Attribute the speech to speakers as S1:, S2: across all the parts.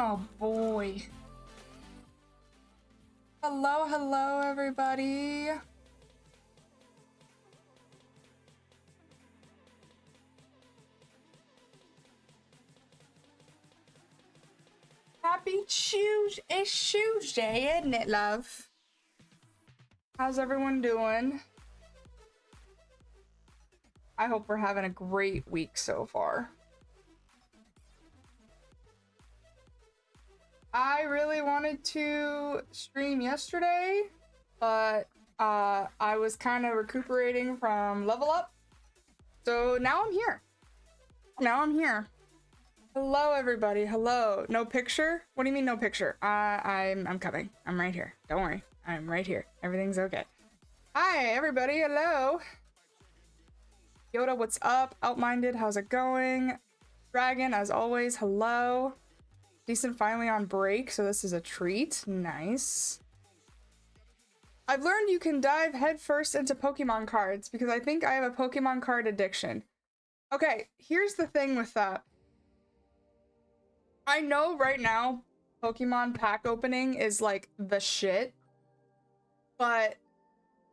S1: Oh boy. Hello, hello, everybody. Happy Tuesday. It's Tuesday, isn't it, love? How's everyone doing? I hope we're having a great week so far. I really wanted to stream yesterday, but I was kind of recuperating from Level Up. So now I'm here. Hello, everybody. Hello. No picture? What do you mean no picture? I'm coming. I'm right here. Don't worry. I'm right here. Everything's okay. Hi, everybody. Hello. Yoda, what's up? Outminded, how's it going? Dragon, as always, hello. Decent finally on break, so this is a treat. Nice. I've learned you can dive headfirst into Pokemon cards because I think I have a Pokemon card addiction. Okay, here's the thing with that. I know right now Pokemon pack opening is like the shit, but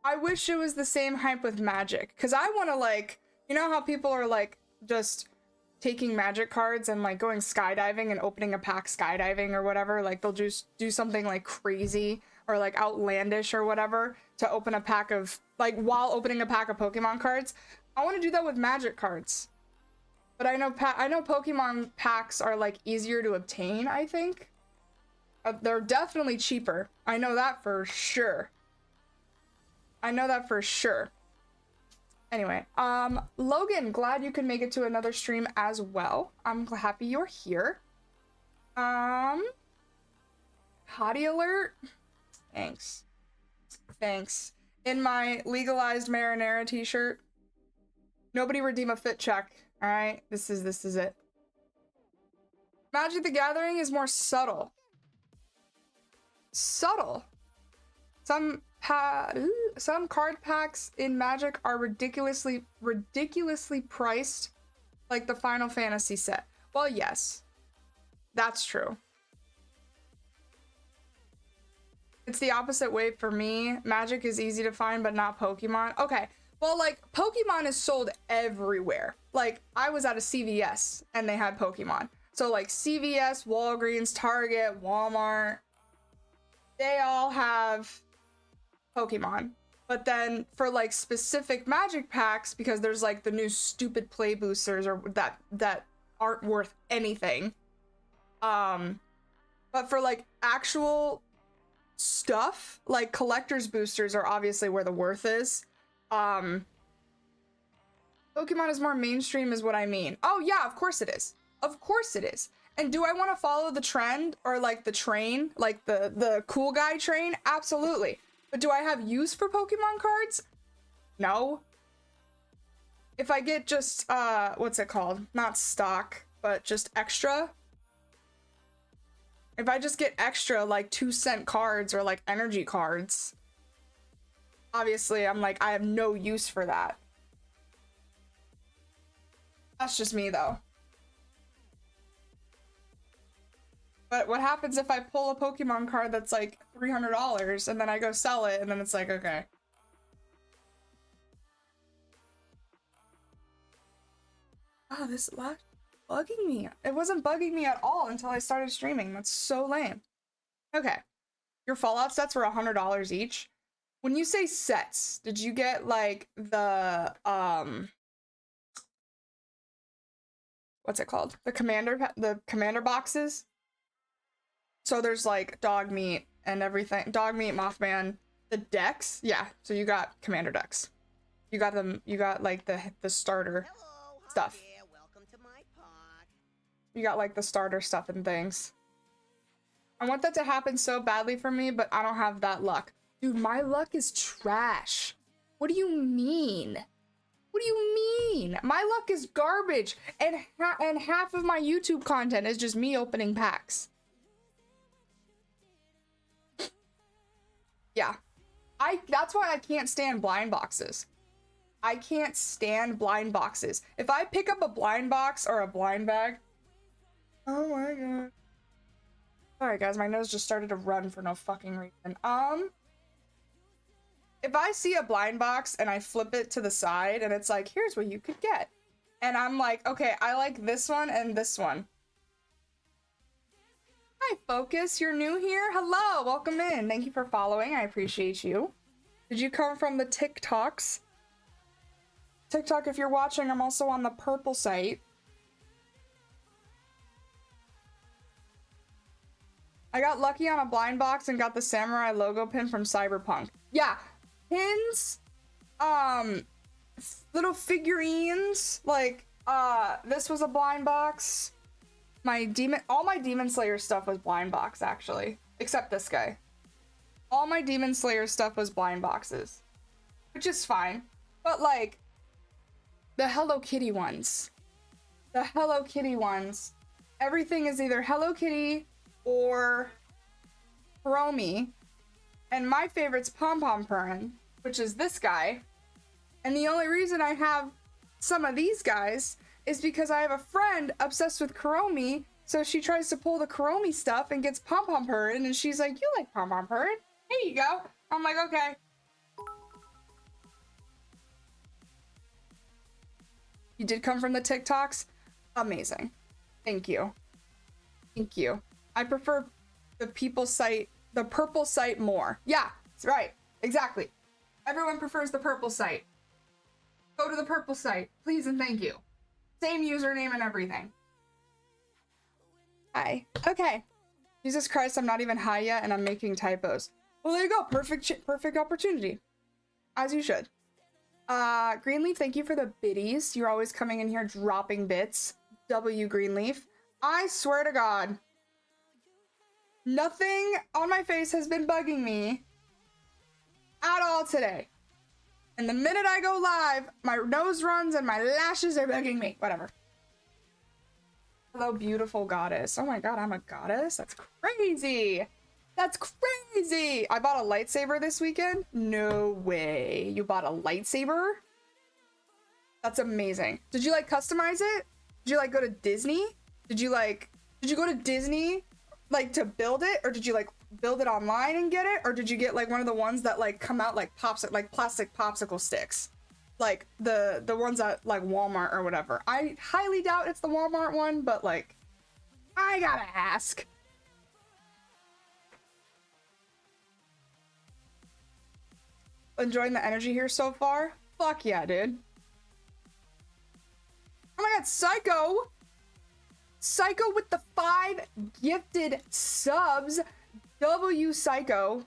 S1: I wish it was the same hype with Magic, because I want to, like, you know how people are like just taking Magic cards and like going skydiving and opening a pack skydiving or whatever, like they'll just do something like crazy or like outlandish or whatever to open a pack of, like, while opening a pack of Pokemon cards. I want to do that with Magic cards, but I know Pokemon packs are like easier to obtain. I think they're definitely cheaper. I know that for sure. Anyway, Logan, glad you could make it to another stream as well. I'm happy you're here. Hottie alert. Thanks. In my legalized marinara t-shirt. Nobody redeem a fit check. All right, this is it. Magic the Gathering is more subtle. Some card packs in Magic are ridiculously priced, like the Final Fantasy set. Well, yes, that's true. It's the opposite way for me. Magic is easy to find, but not Pokemon. Okay, well, like, Pokemon is sold everywhere. Like, I was at a CVS and they had Pokemon. So like CVS, Walgreens, Target, Walmart, they all have Pokemon. But then for like specific Magic packs, because there's like the new stupid play boosters or that aren't worth anything, but for like actual stuff, like collector's boosters are obviously where the worth is. Pokemon is more mainstream is what I mean. Oh yeah, of course it is. And do I want to follow the trend or like the train, like the cool guy train? Absolutely. But do I have use for Pokemon cards? No. If I get just, what's it called? Not stock, but just extra. If I just get extra, like 2-cent cards or like energy cards, obviously I'm like, I have no use for that. That's just me though. But what happens if I pull a Pokemon card that's like $300 and then I go sell it and then it's like, okay. Oh, this lash bugging me. It wasn't bugging me at all until I started streaming. That's so lame. Okay. Your Fallout sets were $100 each. When you say sets, did you get like the, what's it called? The commander boxes? So there's like dog meat and everything. Dog meat, Mothman, the decks. Yeah, so you got commander decks. You got them, you got like the starter stuff.
S2: Welcome to my pod.
S1: You got like the starter stuff and things. I want that to happen so badly for me, but I don't have that luck. Dude, my luck is trash. What do you mean? My luck is garbage, and half of my YouTube content is just me opening packs. Yeah. That's why I can't stand blind boxes. If I pick up a blind box or a blind bag, oh my god. Sorry guys, my nose just started to run for no fucking reason. If I see a blind box and I flip it to the side and it's like, here's what you could get. And I'm like, okay, I like this one and this one. Hi, Focus, you're new here? Hello, welcome in. Thank you for following, I appreciate you. Did you come from the TikToks? TikTok, if you're watching, I'm also on the purple site. I got lucky on a blind box and got the samurai logo pin from Cyberpunk. Yeah, pins, little figurines, like, this was a blind box. All my Demon Slayer stuff was blind box, actually. Except this guy. All my Demon Slayer stuff was blind boxes. Which is fine. But, like, the Hello Kitty ones. The Hello Kitty ones. Everything is either Hello Kitty or Hiromi. And my favorite's Pom Pom Purin, which is this guy. And the only reason I have some of these guys is because I have a friend obsessed with Kuromi, so she tries to pull the Kuromi stuff and gets Pom Pom Purin, and she's like, you like Pom Pom Purin? Here you go. I'm like, okay. You did come from the TikToks? Amazing. Thank you. Thank you. I prefer the people site, the purple site more. Yeah, that's right. Exactly. Everyone prefers the purple site. Go to the purple site, please and thank you. Same username and everything. Hi. Okay. Jesus Christ, I'm not even high yet and I'm making typos. Well, there you go. Perfect opportunity. As you should. Greenleaf, thank you for the biddies. You're always coming in here dropping bits. W Greenleaf. I swear to God, nothing on my face has been bugging me at all today. And the minute I go live, my nose runs and my lashes are bugging me. Whatever. Hello, beautiful goddess. Oh my god, I'm a goddess? That's crazy. That's crazy. I bought a lightsaber this weekend? No way. You bought a lightsaber? That's amazing. Did you like customize it? Did you like go to Disney? Did you go to Disney like to build it? Or did you like build it online and get it? Or did you get like one of the ones that like come out like like plastic popsicle sticks? Like the ones at like Walmart or whatever. I highly doubt it's the Walmart one, but like I gotta ask. Enjoying the energy here so far? Fuck yeah, dude. Oh my god, Psycho! Psycho with the 5 gifted subs. W Psycho.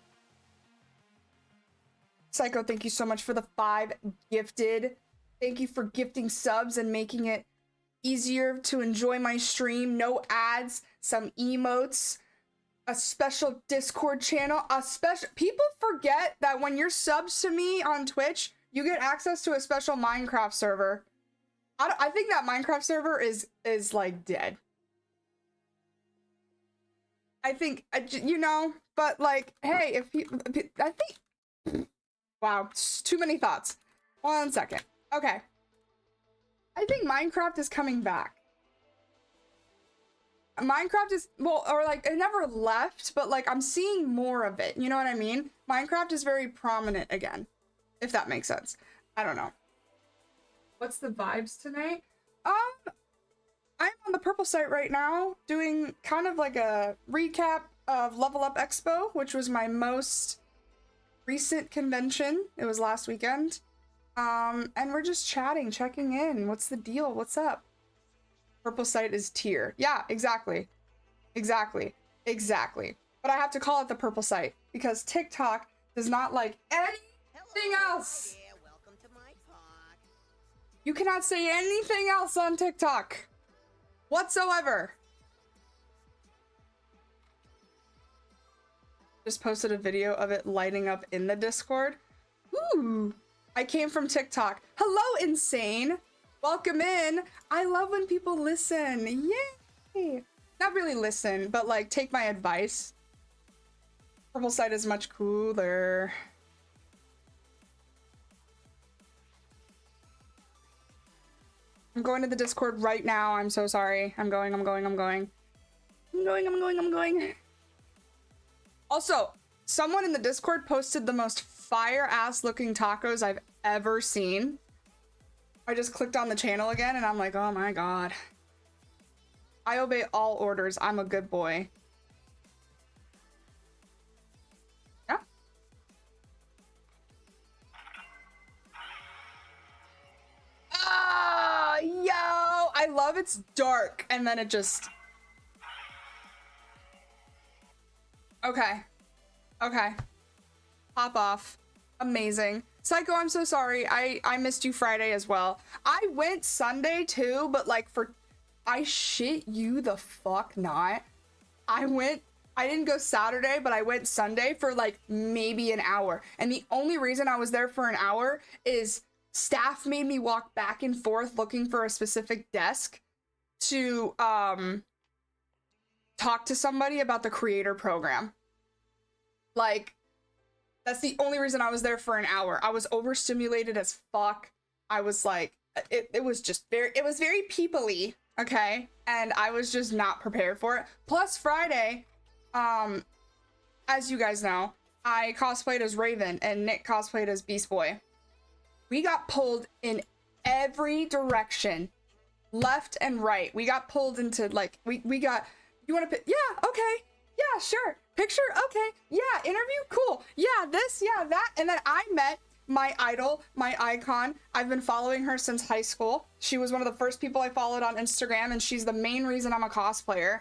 S1: Psycho, thank you so much for the 5 gifted. Thank you for gifting subs and making it easier to enjoy my stream. No ads, some emotes, a special Discord channel, people forget that when you're subs to me on Twitch, you get access to a special Minecraft server. I think that Minecraft server is like dead. I think, you know, but like, hey, I think, wow, too many thoughts. 1 second. Okay. I think Minecraft is coming back. Minecraft is, well, or like, it never left, but like, I'm seeing more of it. You know what I mean? Minecraft is very prominent again, if that makes sense. I don't know. What's the vibes tonight? I'm on the purple site right now doing kind of like a recap of LVLUP Expo, which was my most recent convention. It was last weekend. And we're just chatting, checking in. What's the deal? What's up? Purple site is tier. Yeah, exactly. Exactly. Exactly. But I have to call it the purple site because TikTok does not like anything else.
S2: Yeah, welcome to my pod.
S1: You cannot say anything else on TikTok whatsoever. Just posted a video of it lighting up in the Discord. Ooh, I came from TikTok. Hello, Insane. Welcome in. I love when people listen. Yay. Not really listen, but like take my advice. Purple side is much cooler. I'm going to the Discord right now. I'm so sorry. I'm going. Also, someone in the Discord posted the most fire-ass looking tacos I've ever seen. I just clicked on the channel again and I'm like, oh my god. I obey all orders. I'm a good boy. Yeah. Ah, yo! I love it's dark and then it just... Okay. Okay. Pop off. Amazing. Psycho, I'm so sorry. I missed you Friday as well. I went Sunday too, but like I shit you the fuck not. I didn't go Saturday, but I went Sunday for like maybe an hour. And the only reason I was there for an hour is staff made me walk back and forth looking for a specific desk to talk to somebody about the creator program. Like, that's the only reason I was there for an hour. I was overstimulated as fuck. I was like, it was just it was very people-y, okay? And I was just not prepared for it. Plus Friday, as you guys know, I cosplayed as Raven and Nick cosplayed as Beast Boy. We got pulled in every direction, left and right. We got pulled into like, we got, you want to pick? Yeah, okay. Yeah, sure. Picture? Okay. Yeah, interview? Cool. Yeah, this, yeah, that. And then I met my idol, my icon. I've been following her since high school. She was one of the first people I followed on Instagram, and she's the main reason I'm a cosplayer.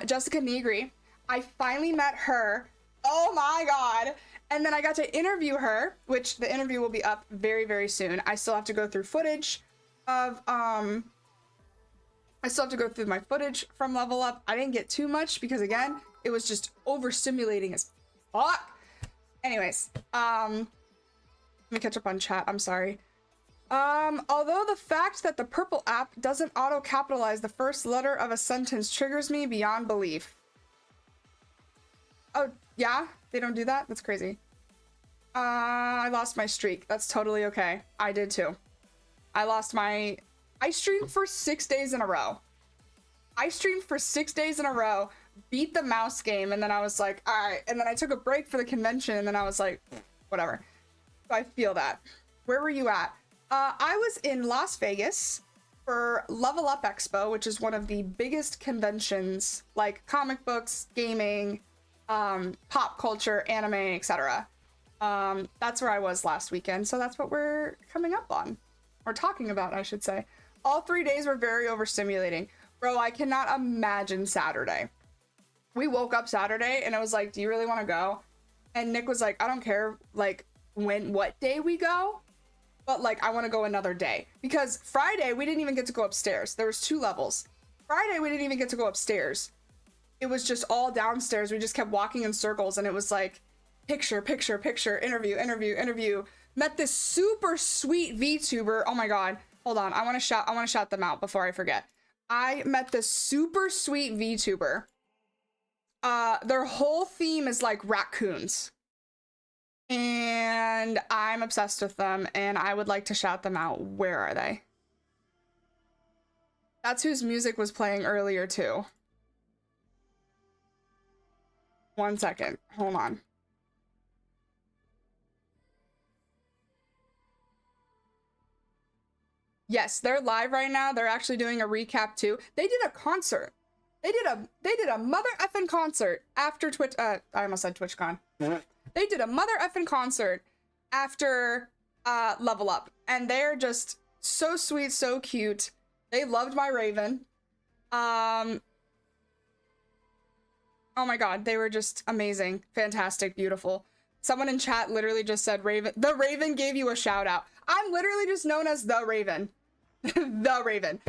S1: Jessica Negri. I finally met her. Oh my god. And then I got to interview her, which the interview will be up very, very soon. I still have to go through footage of, I still have to go through my footage from Level Up. I didn't get too much because, again, it was just overstimulating as fuck. Anyways, let me catch up on chat. I'm sorry. Although the fact that the purple app doesn't auto-capitalize the first letter of a sentence triggers me beyond belief. Oh, yeah? They don't do that? That's crazy. I lost my streak. That's totally okay. I did too. I streamed for 6 days in a row. Beat the mouse game, and then I was like, alright. And then I took a break for the convention, and then I was like, whatever. So I feel that. Where were you at? I was in Las Vegas for LVLUP Expo, which is one of the biggest conventions, like comic books, gaming, pop culture, anime, etc. That's where I was last weekend, so that's what we're coming up on. Or talking about, I should say. All 3 days were very overstimulating. Bro, I cannot imagine Saturday. We woke up Saturday and I was like, do you really want to go? And Nick was like, I don't care, like, what day we go, but like, I want to go another day. Because Friday, we didn't even get to go upstairs. There was 2 levels. Friday, we didn't even get to go upstairs. It was just all downstairs. We just kept walking in circles, and it was like, picture, picture, picture, interview, interview, interview. Met this super sweet VTuber. Oh my god. Hold on. I want to shout them out before I forget. I met this super sweet VTuber. Their whole theme is like raccoons. And I'm obsessed with them, and I would like to shout them out. Where are they? That's whose music was playing earlier too. 1 second. Hold on. Yes, they're live right now. They're actually doing a recap too. They did a concert. They did a mother effing concert after Twitch. I almost said TwitchCon. They did a mother effing concert after Level Up, and they're just so sweet, so cute. They loved my Raven. Oh my god, they were just amazing, fantastic, beautiful. Someone in chat literally just said Raven. The Raven gave you a shout out. I'm literally just known as the Raven. The Raven.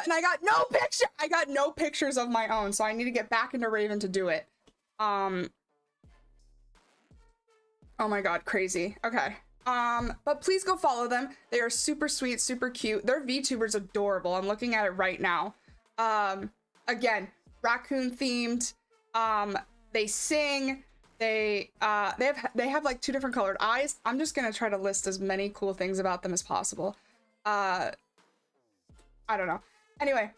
S1: And I got no picture. I got no pictures of my own, so I need to get back into Raven to do it. Oh my god, crazy. Okay. But please go follow them. They are super sweet, super cute. Their VTuber's adorable. I'm looking at it right now. Again, raccoon themed. They sing. They have like 2 different colored eyes. I'm just gonna try to list as many cool things about them as possible. I don't know. Anyway,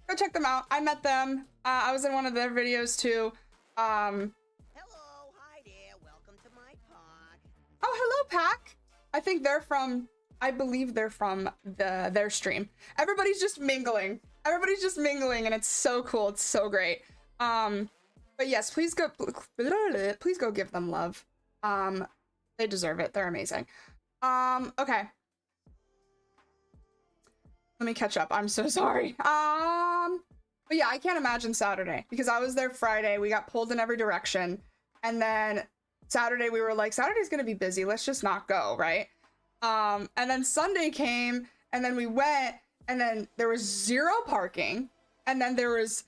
S1: Go check them out. I met them. I was in one of their videos too.
S2: Hello, hi there. Welcome to my park.
S1: Oh, hello, Pack. I think they're from, I believe they're from their stream. Everybody's just mingling. Everybody's just mingling, and it's so cool. It's so great. But yes, please go give them love. They deserve it. They're amazing. Okay. Let me catch up. I'm so sorry. But yeah, I can't imagine Saturday because I was there Friday. We got pulled in every direction. And then Saturday we were like, Saturday's gonna be busy. Let's just not go, right? And then Sunday came and then we went and then there was zero parking. And then there was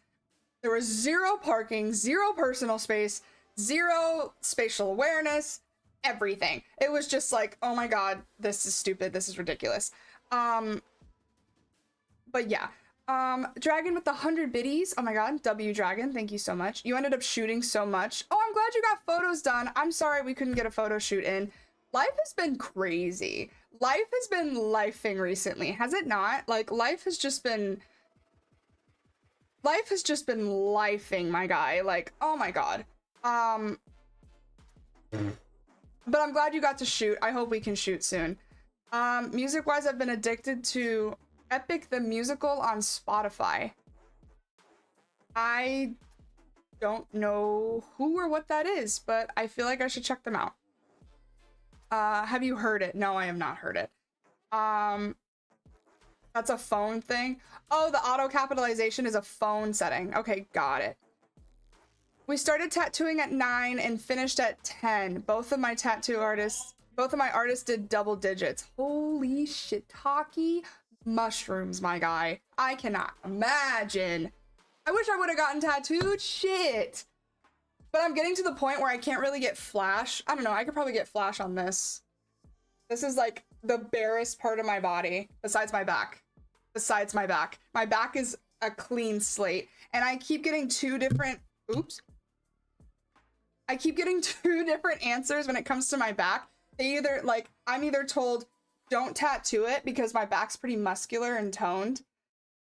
S1: zero parking, zero personal space, zero spatial awareness, everything. It was just like, oh my God, this is stupid. This is ridiculous. But yeah, Dragon with the 100 biddies. Oh my God, W Dragon, thank you so much. You ended up shooting so much. Oh, I'm glad you got photos done. I'm sorry we couldn't get a photo shoot in. Life has been crazy. Life has been lifing recently, has it not? Like life has just been lifing, my guy. Like, oh my God. But I'm glad you got to shoot. I hope we can shoot soon. Music wise, I've been addicted to Epic the Musical on Spotify. I don't know who or what that is, but I feel like I should check them out. Have you heard it? No, I have not heard it. That's a phone thing. Oh, the auto capitalization is a phone setting. Okay, got it. We started tattooing at 9 and finished at 10. Both of my artists did double digits. Holy shiitake mushrooms, my guy. I cannot imagine. I wish I would have gotten tattooed. Shit. But I'm getting to the point where I can't really get flash. I don't know. I could probably get flash on this. This is like the barest part of my body besides my back. Besides my back. My back is a clean slate. And I keep getting two different... Oops. I keep getting two different answers when it comes to my back. They either, like, I'm either told... don't tattoo it because my back's pretty muscular and toned.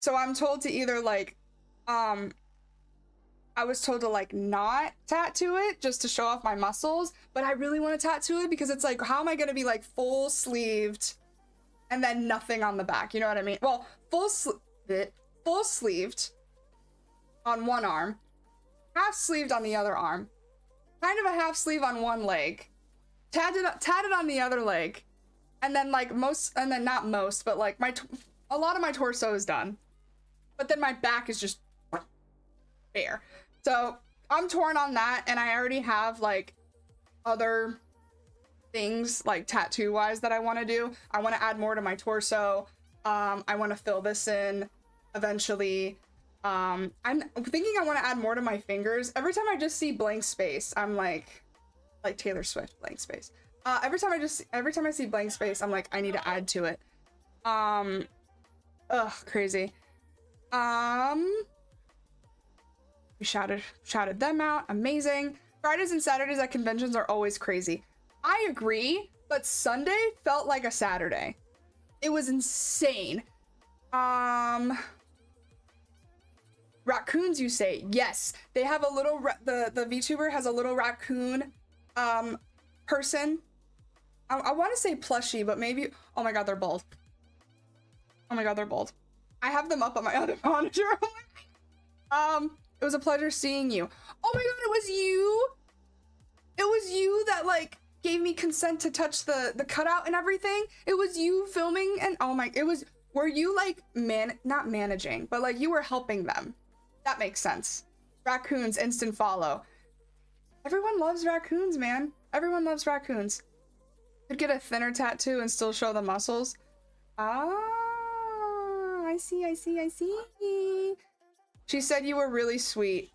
S1: So I'm told to either like, I was told to like not tattoo it just to show off my muscles, but I really want to tattoo it because it's like, how am I going to be like full sleeved and then nothing on the back? You know what I mean? Well, full sleeved on one arm, half sleeved on the other arm, kind of a half sleeve on one leg, tatted on the other leg. And then like not most, but like a lot of my torso is done. But then my back is just bare. So I'm torn on that, and I already have like other things like tattoo wise that I want to do. I want to add more to my torso. I want to fill this in eventually. I'm thinking I want to add more to my fingers. Every time I just see blank space, I'm like Taylor Swift blank space. Every time I see blank space, I'm like, I need to add to it. Crazy. We shouted them out. Amazing. Fridays and Saturdays at conventions are always crazy. I agree, but Sunday felt like a Saturday. It was insane. Raccoons, you say? Yes. They have a little, the VTuber has a little raccoon, person. I want to say plushie, but maybe... Oh my God, they're bald. Oh my God, they're bald. I have them up on my other monitor. It was a pleasure seeing you. Oh my God, it was you? It was you that, like, gave me consent to touch the cutout and everything? It was you filming and... Oh my... It was... Were you, like, not managing, but, like, you were helping them. That makes sense. Raccoons, instant follow. Everyone loves raccoons, man. Everyone loves raccoons. Could get a thinner tattoo and still show the muscles. Ah, I see. She said you were really sweet.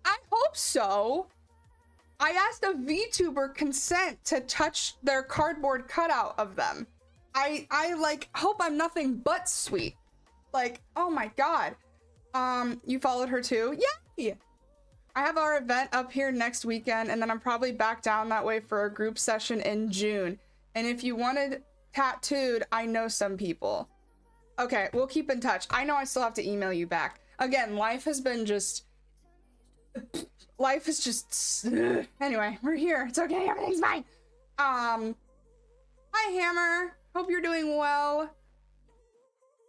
S1: I hope so. I asked a VTuber consent to touch their cardboard cutout of them. I like hope I'm nothing but sweet. Like, oh my God. You followed her too? Yay! I have our event up here next weekend, and then I'm probably back down that way for a group session in June. And if you wanted tattooed, I know some people. Okay, we'll keep in touch. I know I still have to email you back. Again, life has been just... Life is just... Anyway, we're here. It's okay. Everything's fine. Hi, Hammer. Hope you're doing well.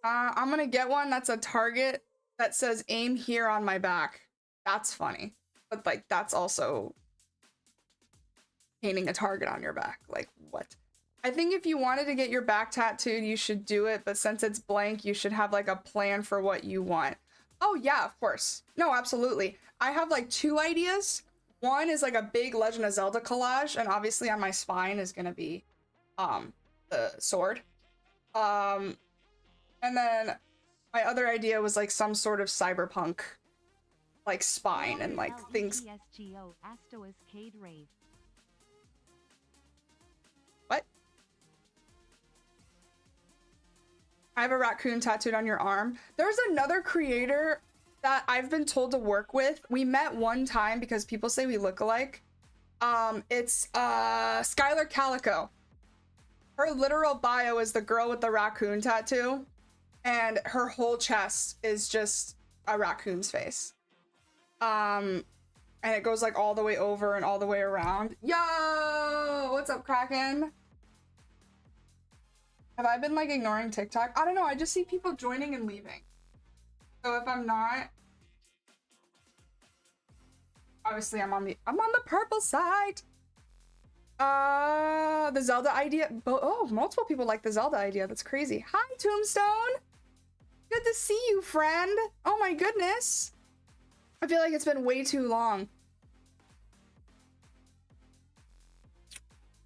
S1: I'm gonna get one that's a target that says aim here on my back. That's funny. But, like, that's also painting a target on your back. Like, what? I think if you wanted to get your back tattooed, you should do it, but since it's blank, you should have, like, a plan for what you want. Oh, yeah, of course. No, absolutely. I have, like, 2 ideas. One is, like, a big Legend of Zelda collage, and obviously on my spine is gonna be, the sword. And then my other idea was, like, some sort of cyberpunk, like, spine and, like, things... What? I have a raccoon tattooed on your arm. There's another creator that I've been told to work with. We met one time because people say we look alike. It's Skylar Calico. Her literal bio is the girl with the raccoon tattoo, and her whole chest is just a raccoon's face. And it goes like all the way over and all the way around. Yo, what's up, Kraken? Have I been like ignoring TikTok? I don't know. I just see people joining and leaving. So if I'm not, obviously I'm on the purple side. The Zelda idea. Oh, multiple people like the Zelda idea. That's crazy. Hi, Tombstone. Good to see you, friend. Oh my goodness. I feel like it's been way too long.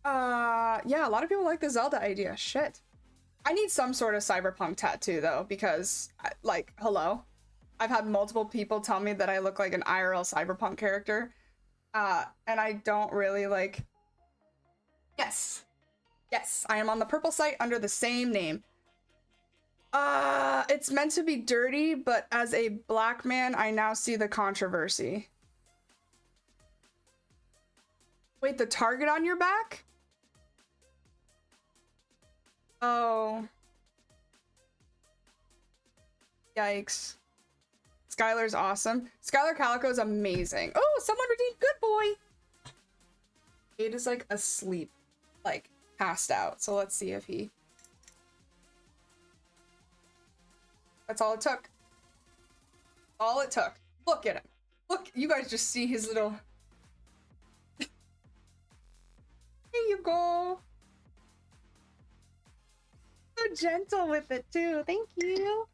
S1: Yeah, a lot of people like the Zelda idea. Shit. I need some sort of cyberpunk tattoo though, because like, hello. I've had multiple people tell me that I look like an IRL cyberpunk character. And I don't really like... Yes. Yes, I am on the purple site under the same name. It's meant to be dirty, but as a black man, I now see the controversy. Wait, the target on your back? Oh. Yikes. Skylar's awesome. Skylar Calico's amazing. Oh, someone redeemed Good Boy! Kate is like asleep, like passed out. So let's see if he... That's all it took. All it took. Look at him. Look, you guys just see his little... Here you go. So gentle with it too. Thank you.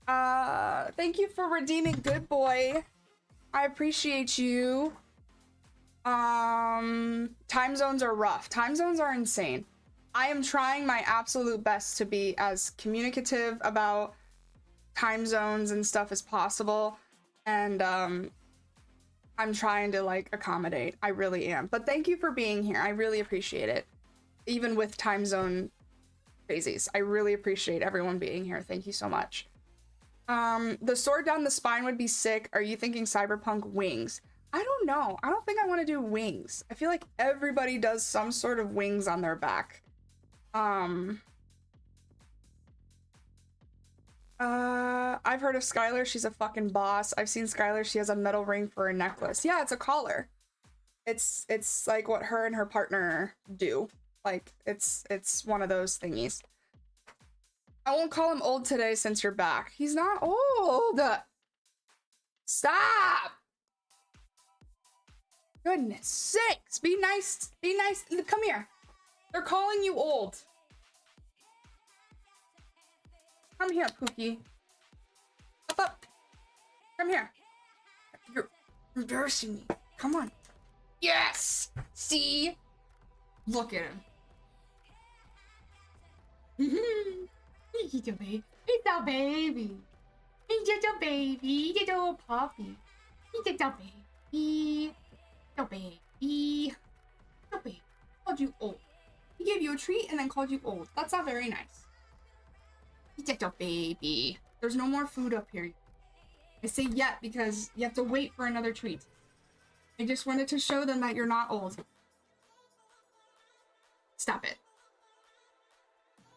S1: Thank you for redeeming Good Boy. I appreciate you. Time zones are rough. Time zones are insane. I am trying my absolute best to be as communicative about time zones and stuff as possible. And, I'm trying to, like, accommodate. I really am. But thank you for being here. I really appreciate it. Even with time zone crazies. I really appreciate everyone being here. Thank you so much. The sword down the spine would be sick. Are you thinking cyberpunk wings? I don't know. I don't think I want to do wings. I feel like everybody does some sort of wings on their back. I've heard of Skylar. She's a fucking boss. I've seen Skylar. She has a metal ring for a necklace. Yeah, it's a collar. It's like what her and her partner do. Like, it's one of those thingies. I won't call him old today since you're back. He's not old. Stop. Goodness sakes. Be nice. Be nice. Come here. They're calling you old. Come here, Pookie. Up. Come here. You're embarrassing me. Come on. Yes. See? Look at him. He's a baby. He's a baby. He's just a baby. He's just a puppy. He's just a baby. A baby. A baby. Called you old. He gave you a treat and then called you old. That's not very nice. He's just a baby. There's no more food up here. I say yet because you have to wait for another treat. I just wanted to show them that you're not old. Stop it.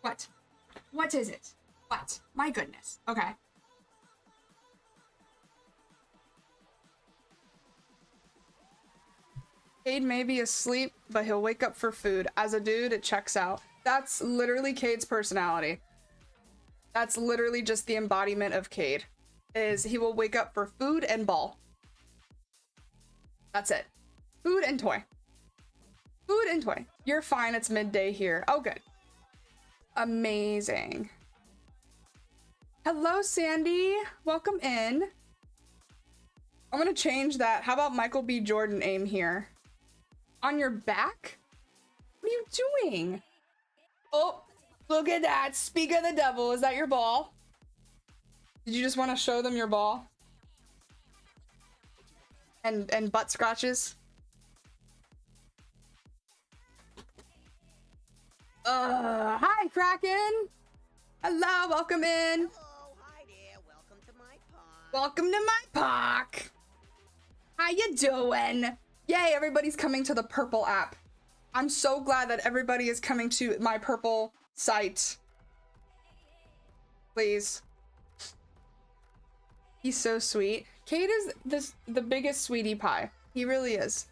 S1: What? What is it? What? My goodness. Okay. Cade may be asleep, but he'll wake up for food. As a dude, it checks out. That's literally Cade's personality. That's literally just the embodiment of Cade. Is he will wake up for food and ball. That's it. Food and toy. Food and toy. You're fine, it's midday here. Oh, good. Amazing. Hello, Sandy. Welcome in. I'm gonna change that. How about Michael B. Jordan aim here? On your back? What are you doing? Oh, look at that. Speak of the devil. Is that your ball? Did you just want to show them your ball? And butt scratches? Hi, Kraken. Hello, welcome in.
S2: Hello, hi there. Welcome to my pond.
S1: Welcome to my park. How you doing? Yay, everybody's coming to the Purple app. I'm so glad that everybody is coming to my Purple site. Please. He's so sweet. Cade is the biggest sweetie pie. He really is.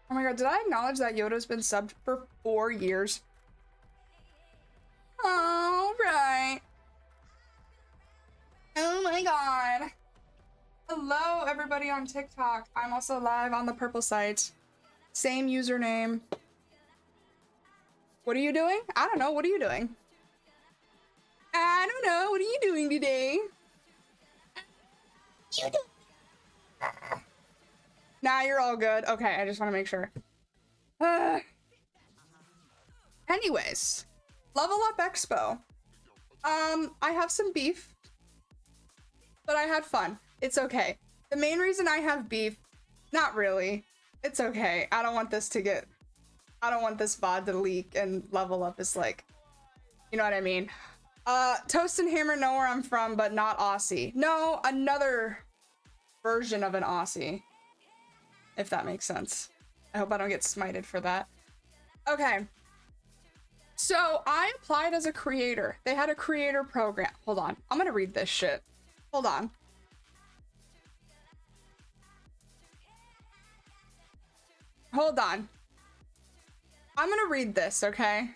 S1: Oh my god, did I acknowledge that Yoda's been subbed for 4 years? All right. Oh my god. Hello, everybody on TikTok. I'm also live on the Purple site. Same username. What are you doing? I don't know. What are you doing? I don't know. What are you doing today? You do. Nah, you're all good. Okay, I just want to make sure. Anyways, Level Up Expo. I have some beef, but I had fun. It's okay. The main reason I have beef, not really. It's okay. I don't want this VOD to leak and Level Up is like, you know what I mean? Toast and Hammer know where I'm from, but not Aussie. No, another version of an Aussie. If that makes sense. I hope I don't get smited for that. Okay. So I applied as a creator. They had a creator program. Hold on. I'm gonna read this shit. Hold on. Hold on. I'm gonna read this, okay?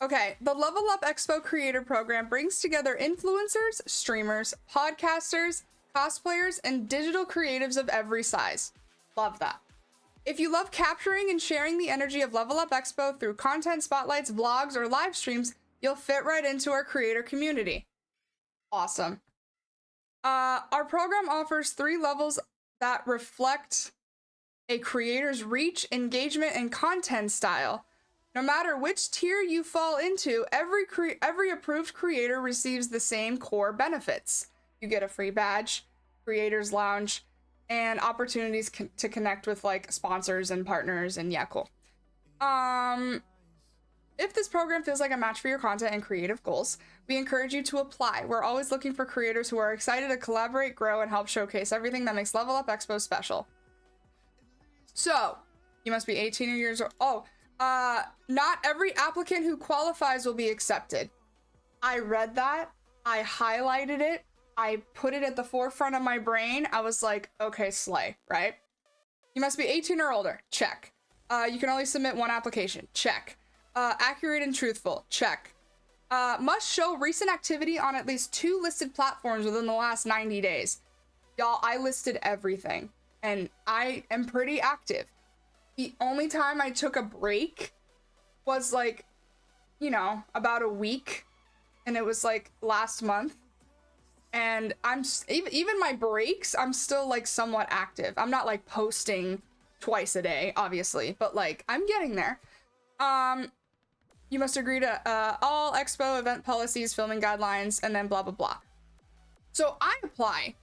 S1: Okay, the Level Up Expo Creator Program brings together influencers, streamers, podcasters, cosplayers, and digital creatives of every size. Love that. If you love capturing and sharing the energy of Level Up Expo through content spotlights, vlogs, or live streams, you'll fit right into our creator community. Awesome. Our program offers 3 levels that reflect a creator's reach, engagement, and content style. No matter which tier you fall into, every approved creator receives the same core benefits. You get a free badge, creators lounge, and opportunities to connect with like sponsors and partners, and yeah, cool. If this program feels like a match for your content and creative goals, we encourage you to apply. We're always looking for creators who are excited to collaborate, grow, and help showcase everything that makes Level Up Expo special. So, you must be 18 years old. Oh, not every applicant who qualifies will be accepted. I read that. I highlighted it. I put it at the forefront of my brain. I was like, okay, slay, right? You must be 18 or older. Check. You can only submit 1 application. Check. Accurate and truthful. Check. Must show recent activity on at least 2 listed platforms within the last 90 days. Y'all, I listed everything. And I am pretty active. The only time I took a break was like, you know, about a week. And it was like last month. And I'm even my breaks, I'm still like somewhat active. I'm not like posting twice a day, obviously, but like I'm getting there. You must agree to all expo event policies, filming guidelines, and then blah, blah, blah. So I apply.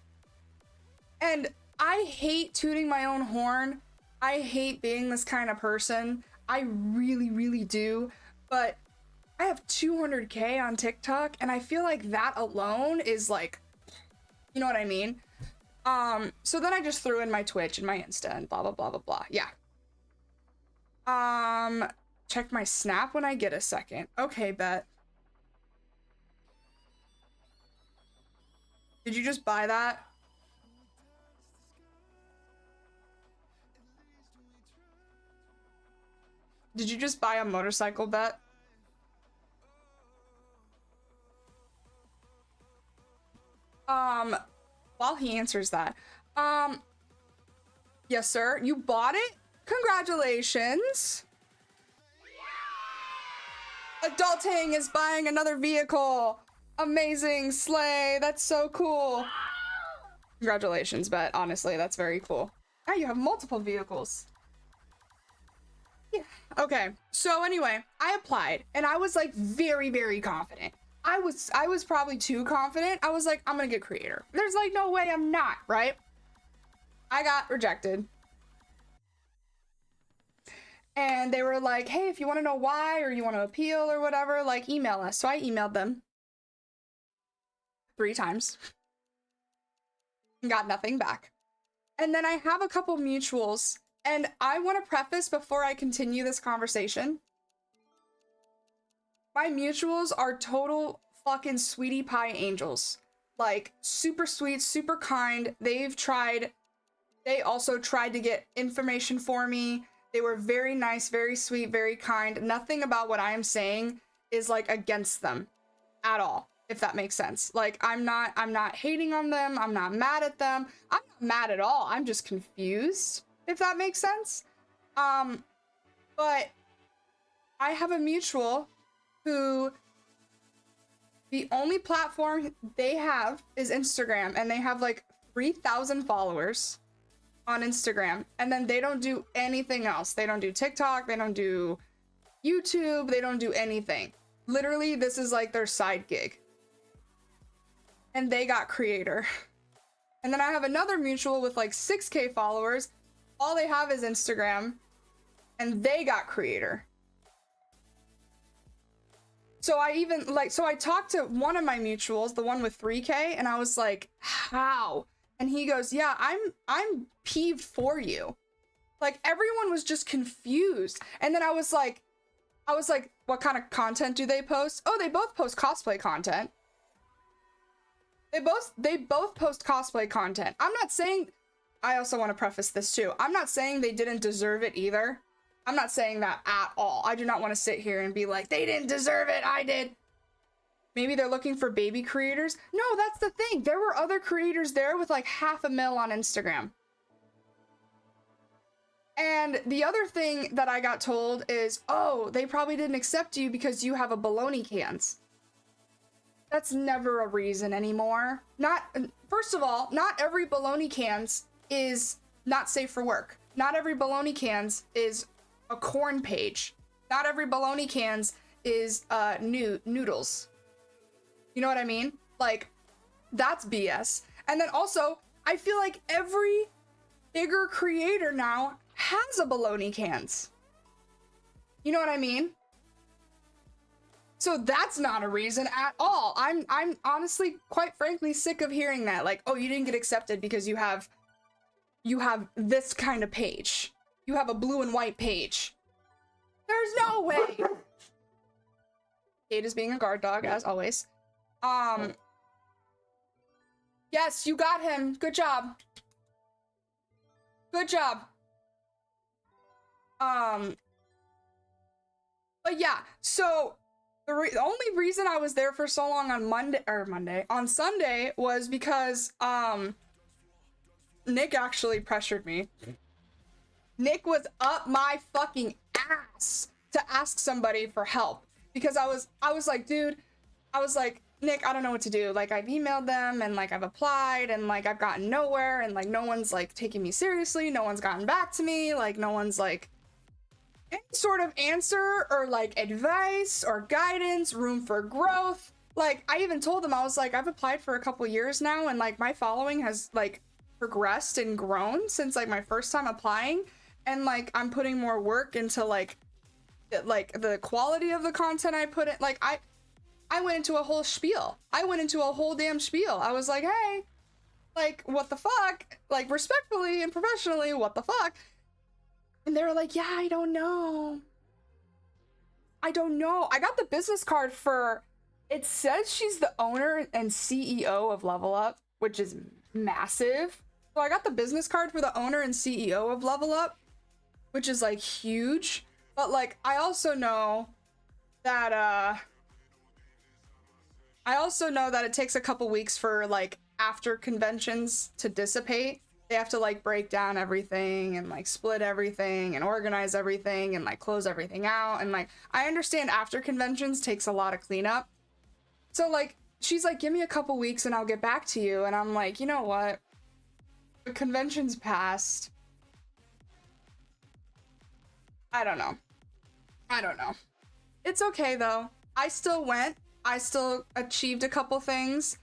S1: And I hate tooting my own horn. I hate being this kind of person. I really, really do. But I have 200K on TikTok, and I feel like that alone is like, you know what I mean? So then I just threw in my Twitch and my Insta and blah, blah, blah, blah, blah. Yeah. Check my Snap when I get a second. Okay, bet. Did you just buy that? Did you just buy a motorcycle bet? While he answers that, yes, sir. You bought it? Congratulations. Adulting is buying another vehicle. Amazing, slay. That's so cool. Congratulations, bet. Honestly, that's very cool. Now you have multiple vehicles. Yeah. Okay. So anyway, I applied and I was like very, very confident. I was probably too confident. I was like, I'm gonna get creator. There's like no way I'm not, right? I got rejected. And they were like, hey, if you want to know why or you want to appeal or whatever, like email us. So I emailed them 3 times and got nothing back. And then I have a couple mutuals, and I want to preface before I continue this conversation. My mutuals are total fucking sweetie pie angels. Like, super sweet, super kind. They also tried to get information for me. They were very nice, very sweet, very kind. Nothing about what I am saying is like against them at all, if that makes sense. Like, I'm not hating on them. I'm not mad at them. I'm not mad at all. I'm just confused, if that makes sense. But I have a mutual who the only platform they have is Instagram, and they have like 3,000 followers on Instagram, and then they don't do anything else. They don't do TikTok, they don't do YouTube, they don't do anything. Literally, this is like their side gig. And they got creator. And then I have another mutual with like 6K followers. All they have is Instagram, and they got creator. So I talked to one of my mutuals, the one with 3K, and I was like, how? And he goes, yeah, I'm peeved for you. Like, everyone was just confused. And then I was like, what kind of content do they post? Oh, they both post cosplay content. They both post cosplay content. I'm not saying, I also want to preface this too. I'm not saying they didn't deserve it either. I'm not saying that at all. I do not want to sit here and be like, they didn't deserve it, I did. Maybe they're looking for baby creators. No, that's the thing. There were other creators there with like 500,000 on Instagram. And the other thing that I got told is, oh, they probably didn't accept you because you have a baloney cans. That's never a reason anymore. First of all, not every baloney cans is not safe for work. Not every baloney cans is a corn page. Not every baloney cans is noodles. You know what I mean? Like, that's BS. And then also, I feel like every bigger creator now has a baloney cans. You know what I mean? So that's not a reason at all. I'm honestly, quite frankly, sick of hearing that. Like, oh, you didn't get accepted because you have this kind of page. You have a blue and white page. There's no way. Kate is being a guard dog, as always. Yes, you got him. Good job. Good job. But yeah, so the only reason I was there for so long on Sunday was because, Nick actually pressured me. Nick was up my fucking ass to ask somebody for help because I was like, dude, I was like, Nick, I don't know what to do. Like, I've emailed them and like I've applied and like I've gotten nowhere and like no one's like taking me seriously. No one's gotten back to me. Like, no one's like any sort of answer or like advice or guidance, room for growth. Like, I even told them, I was like, I've applied for a couple years now and like my following has like progressed and grown since like my first time applying, and like I'm putting more work into like like the quality of the content I put in. Like I went into a whole spiel. I went into a whole damn spiel. I was like, hey, like, what the fuck? Like, respectfully and professionally, what the fuck? And they were like, yeah, I don't know. I don't know. I got the business card for, it says she's the owner and CEO of Level Up, which is massive. So I got the business card for the owner and CEO of Level Up, which is like huge. But like, I also know that it takes a couple weeks for like after conventions to dissipate. They have to like break down everything and like split everything and organize everything and like close everything out. And like, I understand after conventions takes a lot of cleanup. So like, she's like, give me a couple weeks and I'll get back to you. And I'm like, you know what? The convention's passed. I don't know. It's okay though. I still went. I still achieved a couple things.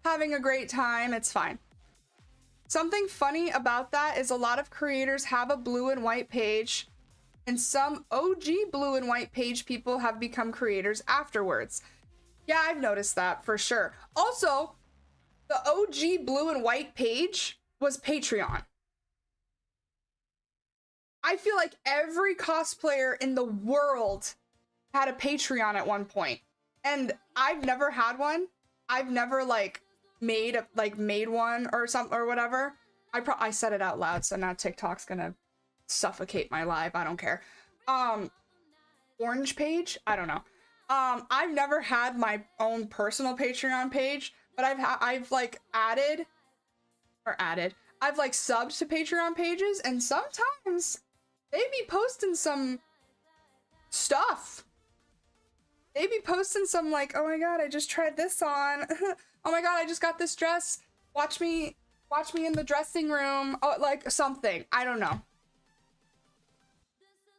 S1: Having a great time. It's fine. Something funny about that is a lot of creators have a blue and white page, and some OG blue and white page people have become creators afterwards. Yeah, I've noticed that for sure. Also, the OG blue and white page was Patreon. I feel like every cosplayer in the world had a Patreon at one point, and I've never had one. I've never like made one or something or whatever. I said it out loud, so now TikTok's gonna suffocate my live. I don't care. Orange page? I don't know. I've never had my own personal Patreon page, but I've like I've like subbed to Patreon pages, and sometimes they be posting some stuff. They be posting some like, oh my god, I just tried this on. Oh my god, I just got this dress. Watch me in the dressing room. Oh, like something. I don't know.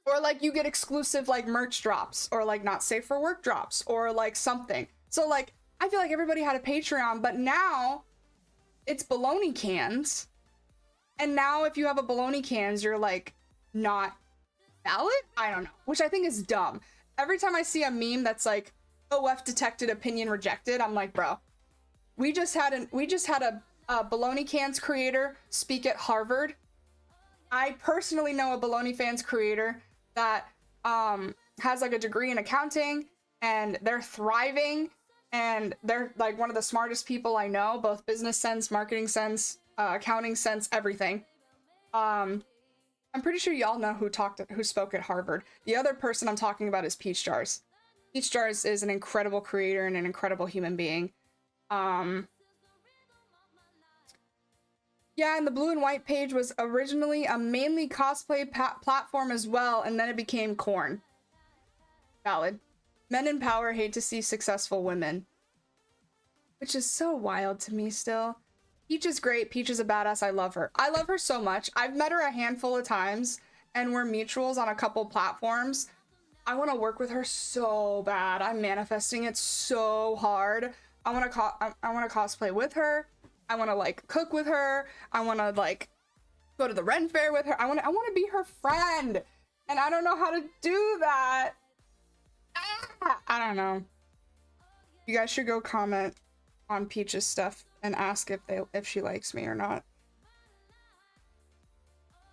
S1: Or like you get exclusive like merch drops, or like not safe for work drops, or like something. So like, I feel like everybody had a Patreon, but now it's baloney cans. And now if you have a baloney cans, you're like not valid? I don't know. Which I think is dumb. Every time I see a meme that's like, OF detected, opinion rejected, I'm like, bro, we just had a baloney cans creator speak at Harvard. I personally know a baloney fans creator that has like a degree in accounting, and they're thriving, and they're like one of the smartest people I know, both business sense, marketing sense, accounting sense, everything. I'm pretty sure y'all know who spoke at Harvard. The other person I'm talking about is Peach Jars. Peach Jars is an incredible creator and an incredible human being. Yeah, and the blue and white page was originally a mainly cosplay platform as well, and then it became corn. Valid. Men in power hate to see successful women. Which is so wild to me still. Peach is great. Peach is a badass. I love her. I love her so much. I've met her a handful of times, and we're mutuals on a couple platforms. I want to work with her so bad. I'm manifesting it so hard. I want to cosplay with her. I want to like cook with her. I want to like go to the Ren Fair with her. I want to be her friend, and I don't know how to do that. I don't know. You guys should go comment on Peach's stuff and ask if she likes me or not.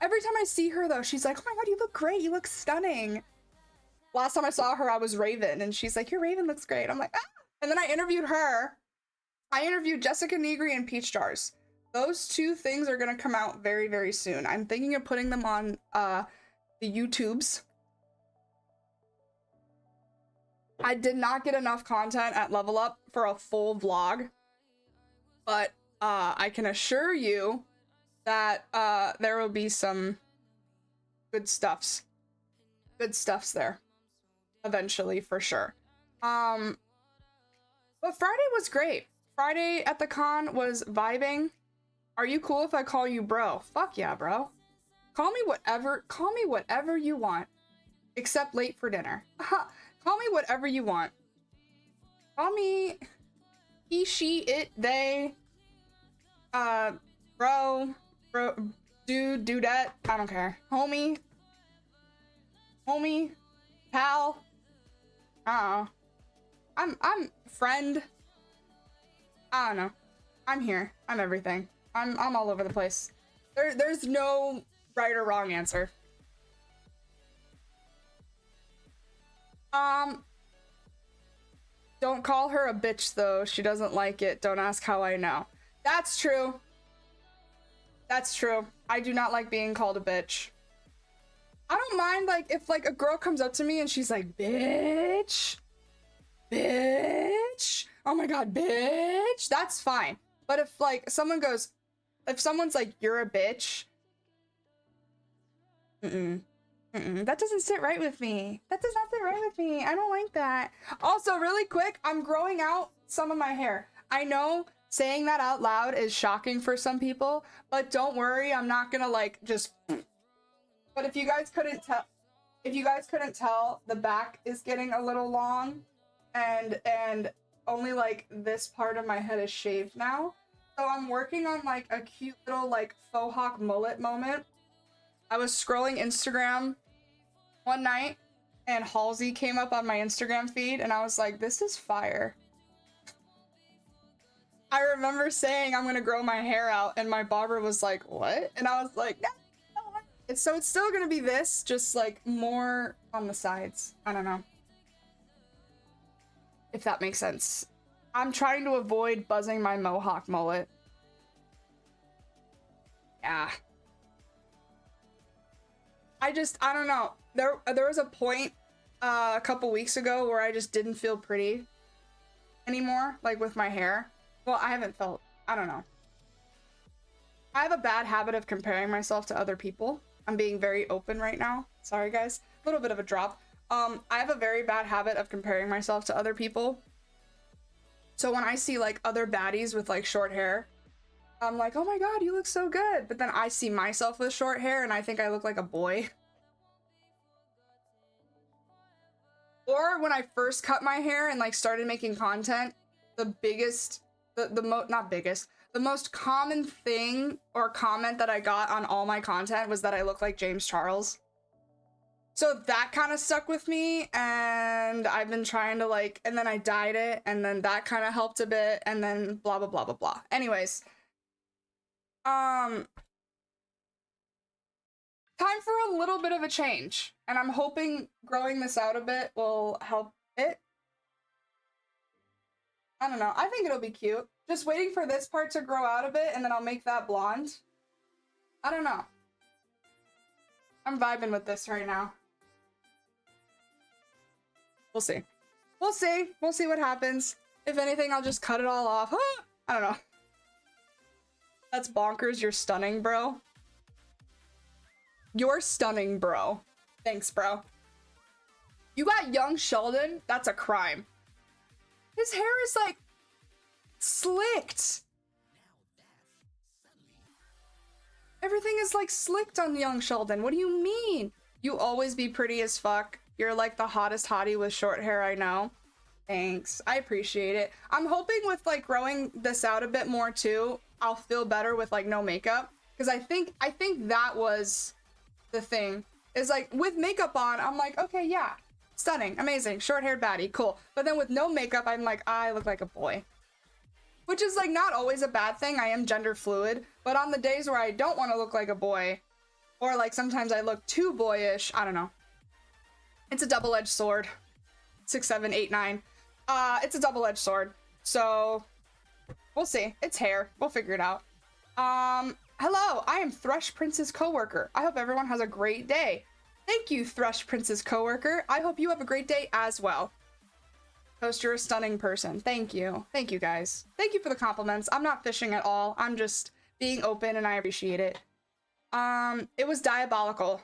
S1: Every time I see her though, she's like, oh my god, you look great. You look stunning. Last time I saw her, I was Raven, and she's like, your Raven looks great. I'm like, ah. And then I interviewed her. I interviewed Jessica Negri and Peach Jars. Those two things are going to come out very, very soon. I'm thinking of putting them on the YouTubes. I did not get enough content at Level Up for a full vlog, but I can assure you that there will be some good stuffs. Good stuffs there. Eventually, for sure. But Friday was great. Friday at the con was vibing. Are you cool if I call you bro? Fuck yeah, bro. Call me whatever you want. Except late for dinner. Call me whatever you want. Call me he, she, it, they. Bro, dude, dudette. I don't care. Homie. Pal. I'm friend. I don't know. I'm here. I'm everything. I'm all over the place. There's no right or wrong answer. Don't call her a bitch though. She doesn't like it. Don't ask how I know. That's true. That's true. I do not like being called a bitch. I don't mind like if like a girl comes up to me and she's like, bitch, bitch, oh my god, bitch, that's fine. But if like someone goes, if someone's like, you're a bitch, that doesn't sit right with me. That does not sit right with me. I don't like that. Also, really quick, I'm growing out some of my hair. I know saying that out loud is shocking for some people, but don't worry, I'm not gonna like just. But if you guys couldn't tell, the back is getting a little long, and only like this part of my head is shaved now. So I'm working on like a cute little like faux hawk mullet moment. I was scrolling Instagram one night and Halsey came up on my Instagram feed and I was like, this is fire. I remember saying I'm gonna grow my hair out and my barber was like, what? And I was like, no. So it's still gonna be this, just like more on the sides. I don't know. If that makes sense. I'm trying to avoid buzzing my mohawk mullet. Yeah. I don't know. There was a point a couple weeks ago where I just didn't feel pretty anymore, like with my hair. Well, I haven't felt, I don't know. I have a bad habit of comparing myself to other people. I'm being very open right now. Sorry guys, a little bit of a drop. I have a very bad habit of comparing myself to other people. So when I see like other baddies with like short hair, I'm like, oh my god, you look so good. But then I see myself with short hair and I think I look like a boy. Or when I first cut my hair and like started making content, the most common thing or comment that I got on all my content was that I look like James Charles. So that kind of stuck with me and I've been trying to like, and then I dyed it and then that kind of helped a bit and then blah, blah, blah, blah, blah. Anyways, time for a little bit of a change and I'm hoping growing this out a bit will help it. I don't know. I think it'll be cute. Just waiting for this part to grow out a bit and then I'll make that blonde. I don't know. I'm vibing with this right now. We'll see. We'll see. We'll see what happens. If anything, I'll just cut it all off. I don't know. That's bonkers. You're stunning, bro. You're stunning, bro. Thanks, bro. You got young Sheldon? That's a crime. His hair is like slicked. Everything is like slicked on young Sheldon. What do you mean? You always be pretty as fuck. You're like the hottest hottie with short hair I know. Thanks. I appreciate it. I'm hoping with like growing this out a bit more too, I'll feel better with like no makeup. Because I think that was the thing. Is like with makeup on, I'm like, okay, yeah. Stunning, amazing, short-haired baddie, cool. But then with no makeup, I'm like, I look like a boy. Which is like not always a bad thing. I am gender fluid. But on the days where I don't want to look like a boy, or like sometimes I look too boyish, I don't know. It's a double-edged sword. 6, 7, 8, 9. It's a double-edged sword. So we'll see. It's hair. We'll figure it out. Hello, I am Thrush Prince's coworker. I hope everyone has a great day. Thank you, Thrush Prince's coworker. I hope you have a great day as well. Toast, you're a stunning person. Thank you. Thank you, guys. Thank you for the compliments. I'm not fishing at all. I'm just being open and I appreciate it. It was diabolical.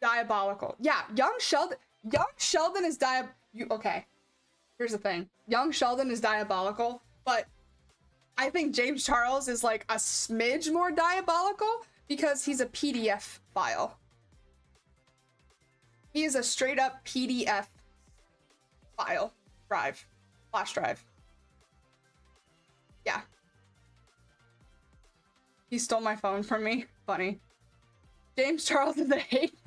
S1: Diabolical. Yeah, young Sheldon is okay. Here's the thing. Young Sheldon is diabolical, but I think James Charles is like a smidge more diabolical because he's a PDF file. He is a straight up PDF file drive, flash drive. Yeah. He stole my phone from me. Funny. James Charles is a hate.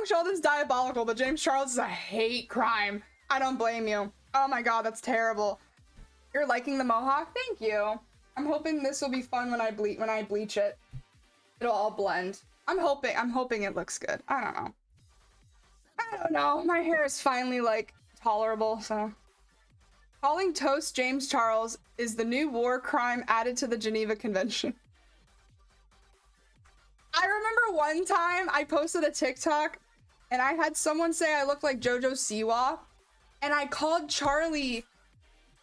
S1: Young Sheldon's diabolical, but James Charles is a hate crime. I don't blame you. Oh my god, that's terrible. You're liking the mohawk? Thank you. I'm hoping this will be fun when I bleach it. It'll all blend. I'm hoping it looks good. I don't know. I don't know. My hair is finally like tolerable, so. Calling toast James Charles is the new war crime added to the Geneva Convention. I remember one time I posted a TikTok and I had someone say I look like JoJo Siwa, and I called Charlie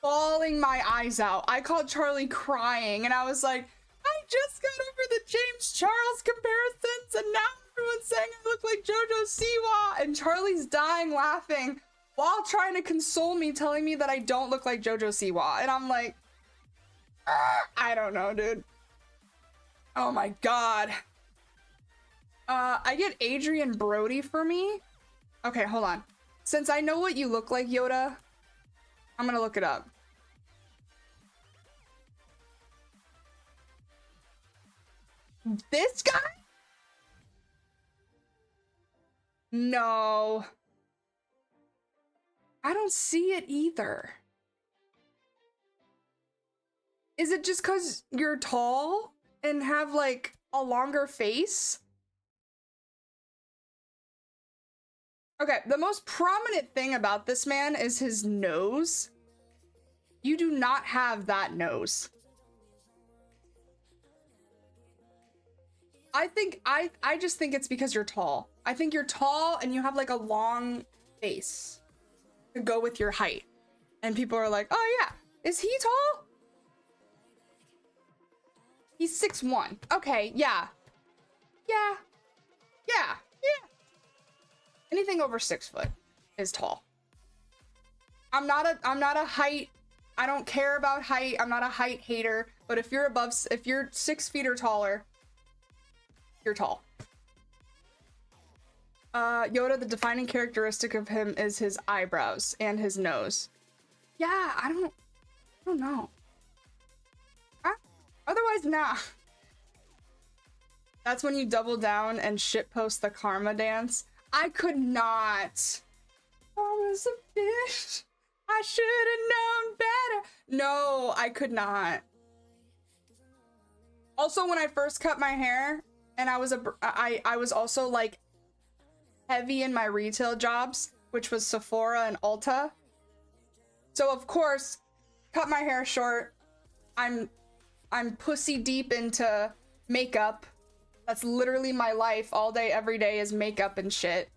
S1: bawling my eyes out. I called Charlie crying, and I was like, I just got over the James Charles comparisons, and now everyone's saying I look like JoJo Siwa, and Charlie's dying laughing while trying to console me, telling me that I don't look like JoJo Siwa, and I'm like, I don't know, dude. Oh my god. I get Adrian Brody for me. Okay, hold on. Since I know what you look like, Yoda, I'm gonna look it up. This guy? No. I don't see it either. Is it just because you're tall and have like a longer face? Okay, the most prominent thing about this man is his nose. You do not have that nose. I just think it's because you're tall. I think you're tall and you have like a long face to go with your height. And people are like, oh yeah, is he tall? He's 6'1". Okay, yeah. Yeah. Yeah. Yeah. Anything over 6 foot is tall. I'm not a height. I don't care about height. I'm not a height hater. But if you're 6 feet or taller, you're tall. Yoda, the defining characteristic of him is his eyebrows and his nose. Yeah, I don't know. Otherwise, nah. That's when you double down and shitpost the karma dance. I could not. I was a bitch. I should have known better. No, I could not. Also, when I first cut my hair, and I was also like heavy in my retail jobs, which was Sephora and Ulta. So of course, cut my hair short. I'm pussy deep into makeup. That's literally my life all day, every day is makeup and shit.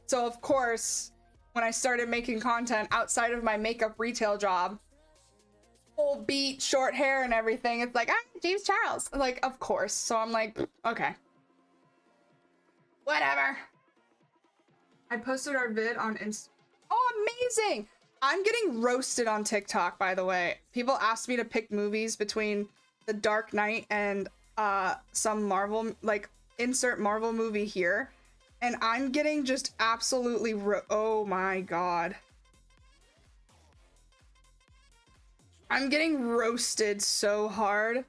S1: So of course, when I started making content outside of my makeup retail job, full beat, short hair and everything, it's like, James Charles. Like, of course. So I'm like, okay. Whatever. I posted our vid on Insta. Oh, amazing! I'm getting roasted on TikTok, by the way. People asked me to pick movies between The Dark Knight and some Marvel, like, insert Marvel movie here. And I'm getting just absolutely oh my god. I'm getting roasted so hard.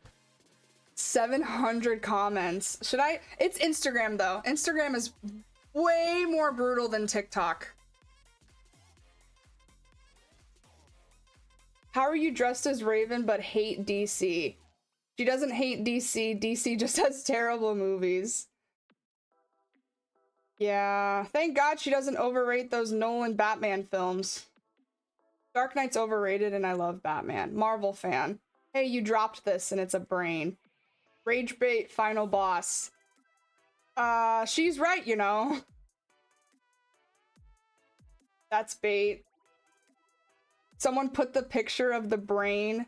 S1: 700 comments. Should I? It's Instagram though. Instagram is way more brutal than TikTok. How are you dressed as Raven but hate DC? She doesn't hate DC. DC just has terrible movies. Yeah, thank God she doesn't overrate those Nolan Batman films. Dark Knight's overrated and I love Batman. Marvel fan. Hey, you dropped this and it's a brain. Rage bait final boss. She's right, you know. That's bait. Someone put the picture of the brain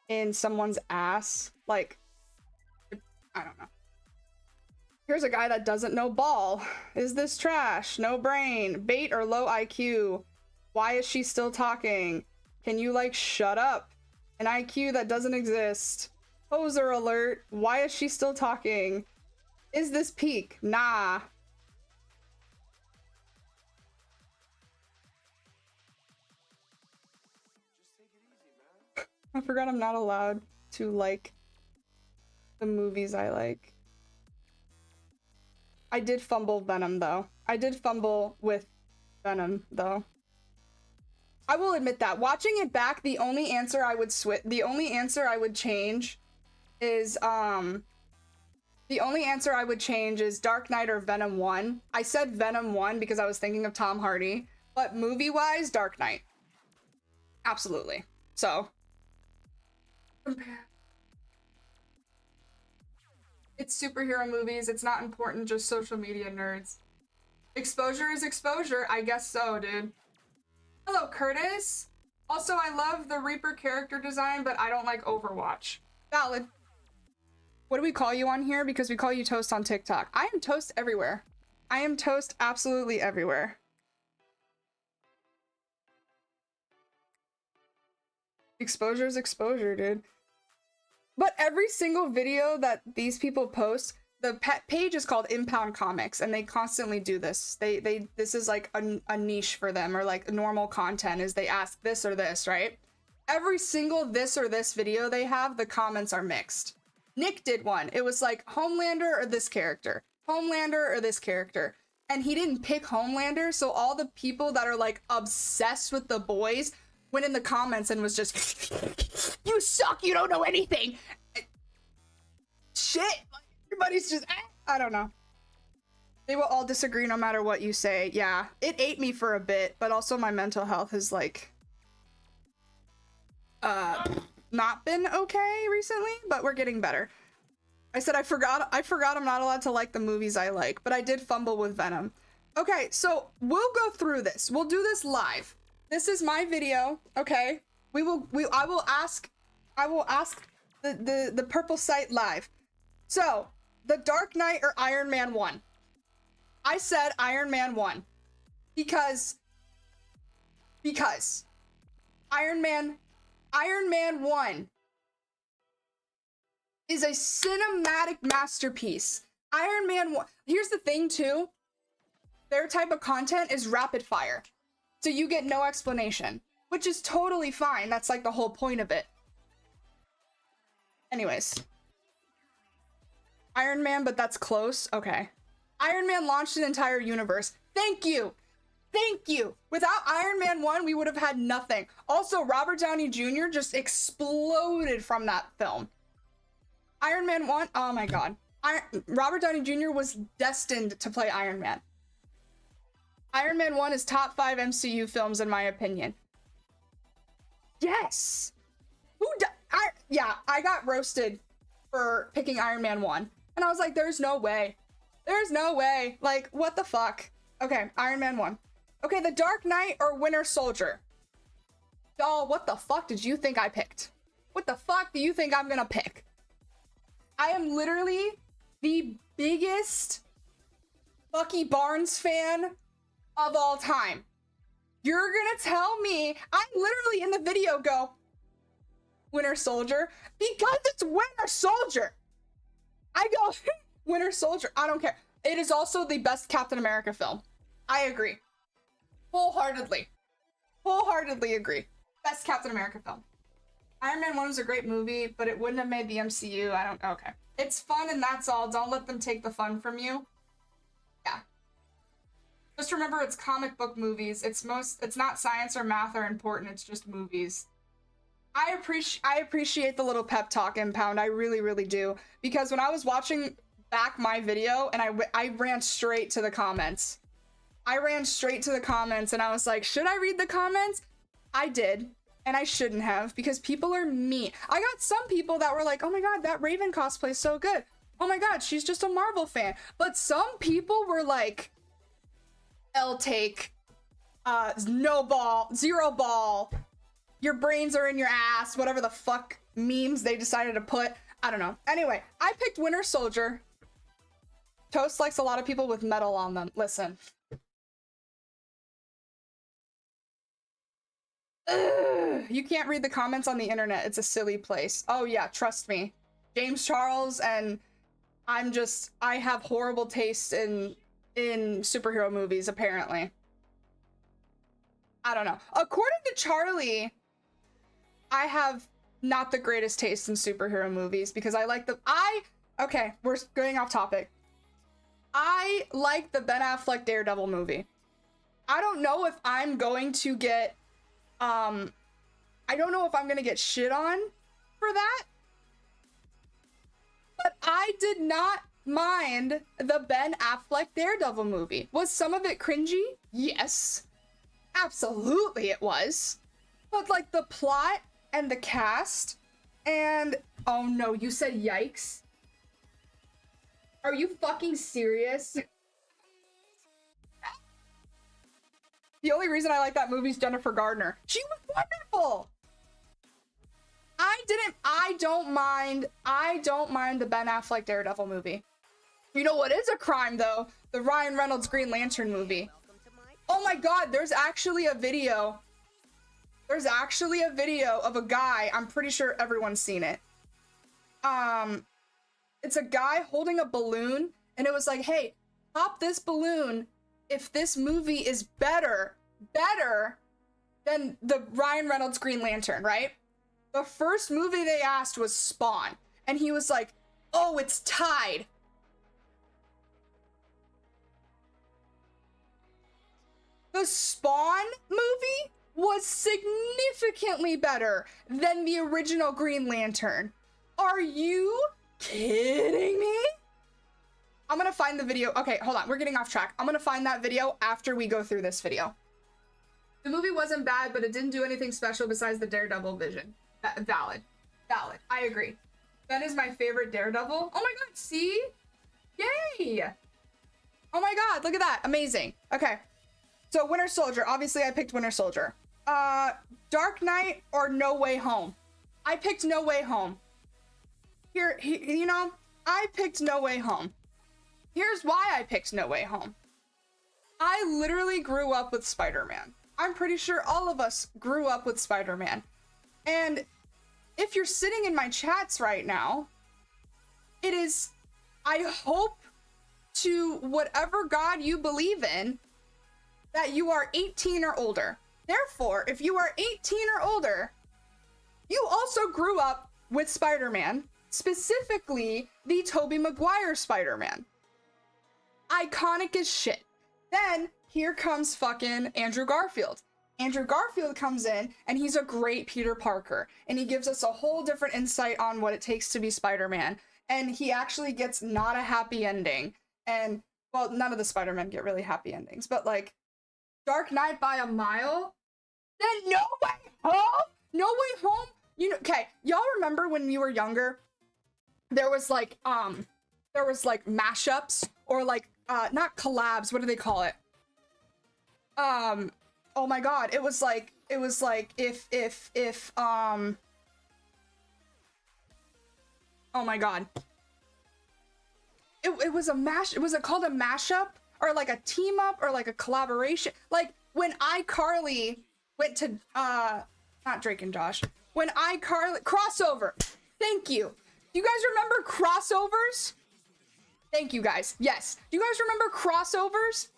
S1: in someone's ass. Like, I don't know. Here's a guy that doesn't know ball. Is this trash? No brain. Bait or low IQ? Why is she still talking? Can you, like, shut up? An IQ that doesn't exist. Poser alert. Why is she still talking? Is this peak? Nah. I forgot I'm not allowed to like the movies I like. I did fumble Venom though. I did fumble with Venom though. I will admit that. Watching it back, the only answer I would change is Dark Knight or Venom 1. I said Venom 1 because I was thinking of Tom Hardy, but movie-wise, Dark Knight. Absolutely. So, it's superhero movies. It's not important, just social media nerds. Exposure is exposure. I guess so, dude. Hello, Curtis. Also, I love the Reaper character design, but I don't like Overwatch. Valid. What do we call you on here? Because we call you Toast on TikTok. I am Toast everywhere. I am Toast absolutely everywhere. Exposure is exposure, dude. But every single video that these people post, the pet page is called Impound Comics, and they constantly do this. This is like a niche for them, or like normal content is they ask this or this, right? Every single this or this video they have, the comments are mixed. Nick did one. It was like Homelander or this character, Homelander or this character. And he didn't pick Homelander, so all the people that are like obsessed with the boys went in the comments and was just, you suck, you don't know anything. Shit. Everybody's just, I don't know. They will all disagree no matter what you say. Yeah, it ate me for a bit, but also my mental health has like not been okay recently, but we're getting better. I said I forgot I'm not allowed to like the movies I like, but I did fumble with Venom. Okay, so we'll go through this. We'll do this live. This is my video, okay? I will ask the purple site live. So, The Dark Knight or Iron Man 1? I said Iron Man 1 because Iron Man 1 is a cinematic masterpiece. Iron Man 1. Here's the thing too. Their type of content is rapid fire. So you get no explanation, which is totally fine. That's like the whole point of it. Anyways. Iron Man, but that's close. Okay. Iron Man launched an entire universe. Thank you. Thank you. Without Iron Man 1, we would have had nothing. Also, Robert Downey Jr. just exploded from that film. Iron Man 1, oh my god. Robert Downey Jr. was destined to play Iron Man. Iron Man 1 is top 5 MCU films in my opinion. Yes. Yeah, I got roasted for picking Iron Man 1. And I was like, there's no way. There's no way. Like, what the fuck? Okay, Iron Man 1. Okay, The Dark Knight or Winter Soldier? Oh, what the fuck did you think I picked? What the fuck do you think I'm gonna pick? I am literally the biggest Bucky Barnes fan of all time. You're gonna tell me, I'm literally in the video go, Winter Soldier, because it's Winter Soldier. I go, Winter Soldier, I don't care. It is also the best Captain America film. I agree. Wholeheartedly agree. Best Captain America film. Iron Man 1 was a great movie, but it wouldn't have made the MCU. Okay. It's fun and that's all. Don't let them take the fun from you. Yeah. Just remember it's comic book movies. It's not science or math are important. It's just movies. I appreciate the little pep talk, Impound. I really, really do. Because when I was watching back my video and I ran straight to the comments. I ran straight to the comments and I was like, should I read the comments? I did. And I shouldn't have, because people are mean. I got some people that were like, oh my god, that Raven cosplay is so good. Oh my god, she's just a Marvel fan. But some people were like, L-take, no ball, zero ball, your brains are in your ass, whatever the fuck memes they decided to put. I don't know. Anyway, I picked Winter Soldier. Toast likes a lot of people with metal on them. Listen. Ugh, you can't read the comments on the internet. It's a silly place. Oh yeah, trust me. James Charles and I have horrible taste in superhero movies, apparently. I don't know. According to Charlie, I have not the greatest taste in superhero movies because I like okay, we're going off topic. I like the Ben Affleck Daredevil movie. I don't know if I'm going to get, I don't know if I'm gonna get shit on for that, but I did not mind the Ben Affleck Daredevil movie. Was some of it cringy? Yes. Absolutely it was. But like the plot and the cast and, oh no, you said yikes? Are you fucking serious? The only reason I like that movie is Jennifer Gardner. She was wonderful. I don't mind the Ben Affleck Daredevil movie. You know what is a crime though? The Ryan Reynolds Green Lantern movie. Oh my god, there's actually a video. There's actually a video of a guy, I'm pretty sure everyone's seen it. It's a guy holding a balloon, and it was like, hey, pop this balloon if this movie is better than the Ryan Reynolds Green Lantern, right? The first movie they asked was Spawn, and he was like, oh, it's tied. The Spawn movie was significantly better than the original Green Lantern. Are you kidding me? I'm gonna find the video. Okay, hold on. We're getting off track. I'm gonna find that video after we go through this video. The movie wasn't bad, but it didn't do anything special besides the Daredevil vision. Valid. Valid. I agree. Ben is my favorite Daredevil. Oh my god, see? Yay! Oh my god, look at that. Amazing. Okay. So Winter Soldier. Obviously, I picked Winter Soldier. Dark Knight or No Way Home? I picked No Way Home. You know, I picked No Way Home. Here's why I picked No Way Home. I literally grew up with Spider-Man. I'm pretty sure all of us grew up with Spider-Man. And if you're sitting in my chats right now, it is, I hope to whatever God you believe in, that you are 18 or older. Therefore, if you are 18 or older, you also grew up with Spider-Man, specifically the Tobey Maguire Spider-Man. Iconic as shit. Then here comes fucking Andrew Garfield. Andrew Garfield comes in and he's a great Peter Parker, and he gives us a whole different insight on what it takes to be Spider-Man, and he actually gets not a happy ending. And well, none of the Spider-Men get really happy endings, but like Dark Knight by a mile. Then No Way Home? No Way Home? You know, okay, y'all remember when you were younger, there was like mashups or like not collabs, what do they call it? Oh my god, it was like if oh my god. It was a mash, was it called a mashup? Or like a team up or like a collaboration? Like when iCarly went to not Drake and Josh. When iCarly crossover. Thank you. Do you guys remember crossovers? Thank you guys. Yes. Do you guys remember crossovers?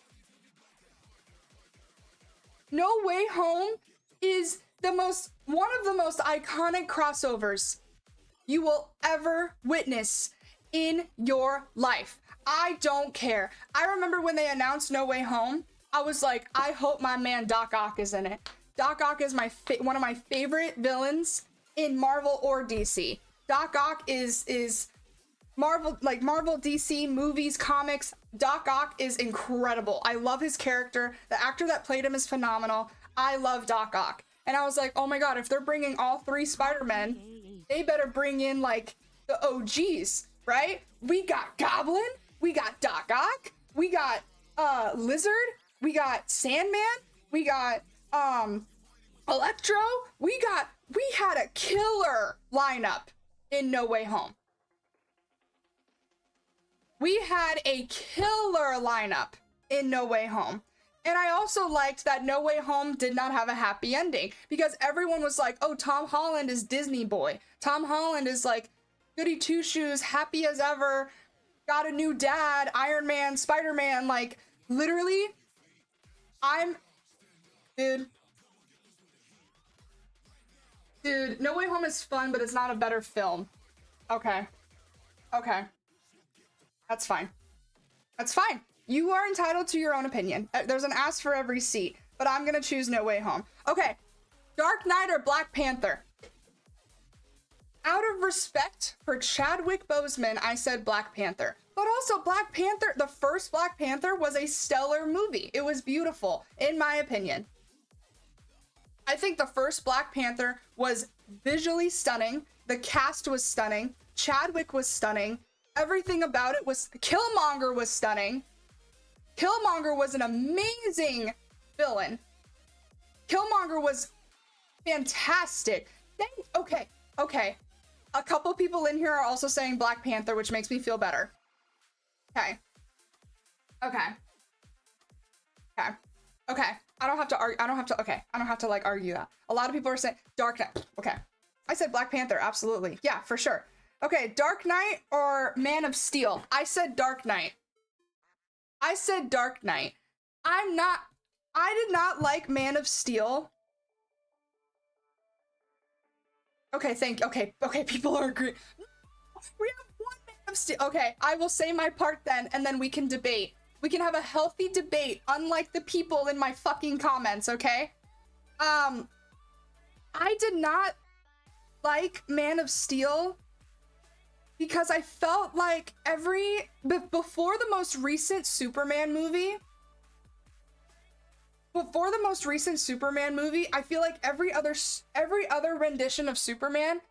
S1: No Way Home is one of the most iconic crossovers you will ever witness in your life. I don't care. I remember when they announced No Way Home, I was like, I hope my man Doc Ock is in it. Doc Ock is one of my favorite villains in Marvel or DC. Doc Ock is Marvel, like Marvel, DC, movies, comics. Doc Ock is incredible. I love his character. The actor that played him is phenomenal. I love Doc Ock. And I was like, oh my god, if they're bringing all three Spider-Men, they better bring in like the OGs, right? We got Goblin, we got Doc Ock, we got Lizard, we got Sandman, we got Electro, we had a killer lineup in No Way Home. We had a killer lineup in No Way Home. And I also liked that No Way Home did not have a happy ending, because everyone was like, oh, Tom Holland is Disney boy. Tom Holland is like goody two shoes, happy as ever, got a new dad, Iron Man, Spider-Man, like literally, dude, No Way Home is fun, but it's not a better film. Okay. That's fine. That's fine. You are entitled to your own opinion. There's an ass for every seat, but I'm gonna choose No Way Home. Okay, Dark Knight or Black Panther? Out of respect for Chadwick Boseman, I said Black Panther. But also Black Panther, the first Black Panther was a stellar movie. It was beautiful, in my opinion. I think the first Black Panther was visually stunning. The cast was stunning. Chadwick was stunning. Everything about it was... Killmonger was stunning. Killmonger was an amazing villain. Killmonger was fantastic. Okay. A couple people in here are also saying Black Panther, which makes me feel better. Okay. I don't have to argue. I don't have to like argue that. A lot of people are saying Dark Knight. Okay. I said Black Panther, absolutely. Yeah, for sure. Okay, Dark Knight or Man of Steel? I said Dark Knight. I did not like Man of Steel. Okay, okay, people are agreeing. We have one Man of Steel. Okay, I will say my part then, and then we can debate. We can have a healthy debate, unlike the people in my fucking comments, okay? I did not like Man of Steel because I felt like before the most recent Superman movie, I feel like every other rendition of Superman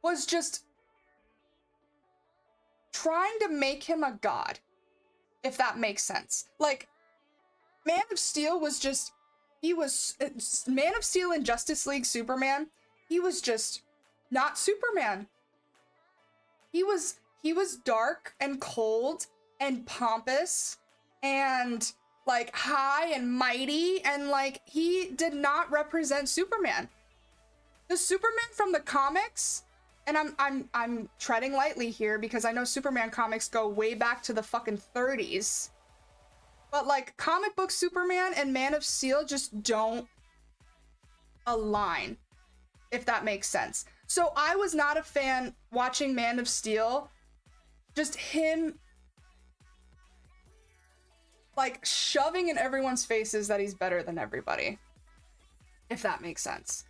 S1: was just trying to make him a god, if that makes sense. Like, Man of Steel was just, Man of Steel and Justice League Superman, he was just not Superman. He was dark and cold and pompous and like high and mighty, and like he did not represent Superman. The Superman from the comics, and I'm treading lightly here because I know Superman comics go way back to the fucking 30s. But like comic book Superman and Man of Steel just don't align, if that makes sense. So I was not a fan watching Man of Steel, just him like shoving in everyone's faces that he's better than everybody, if that makes sense.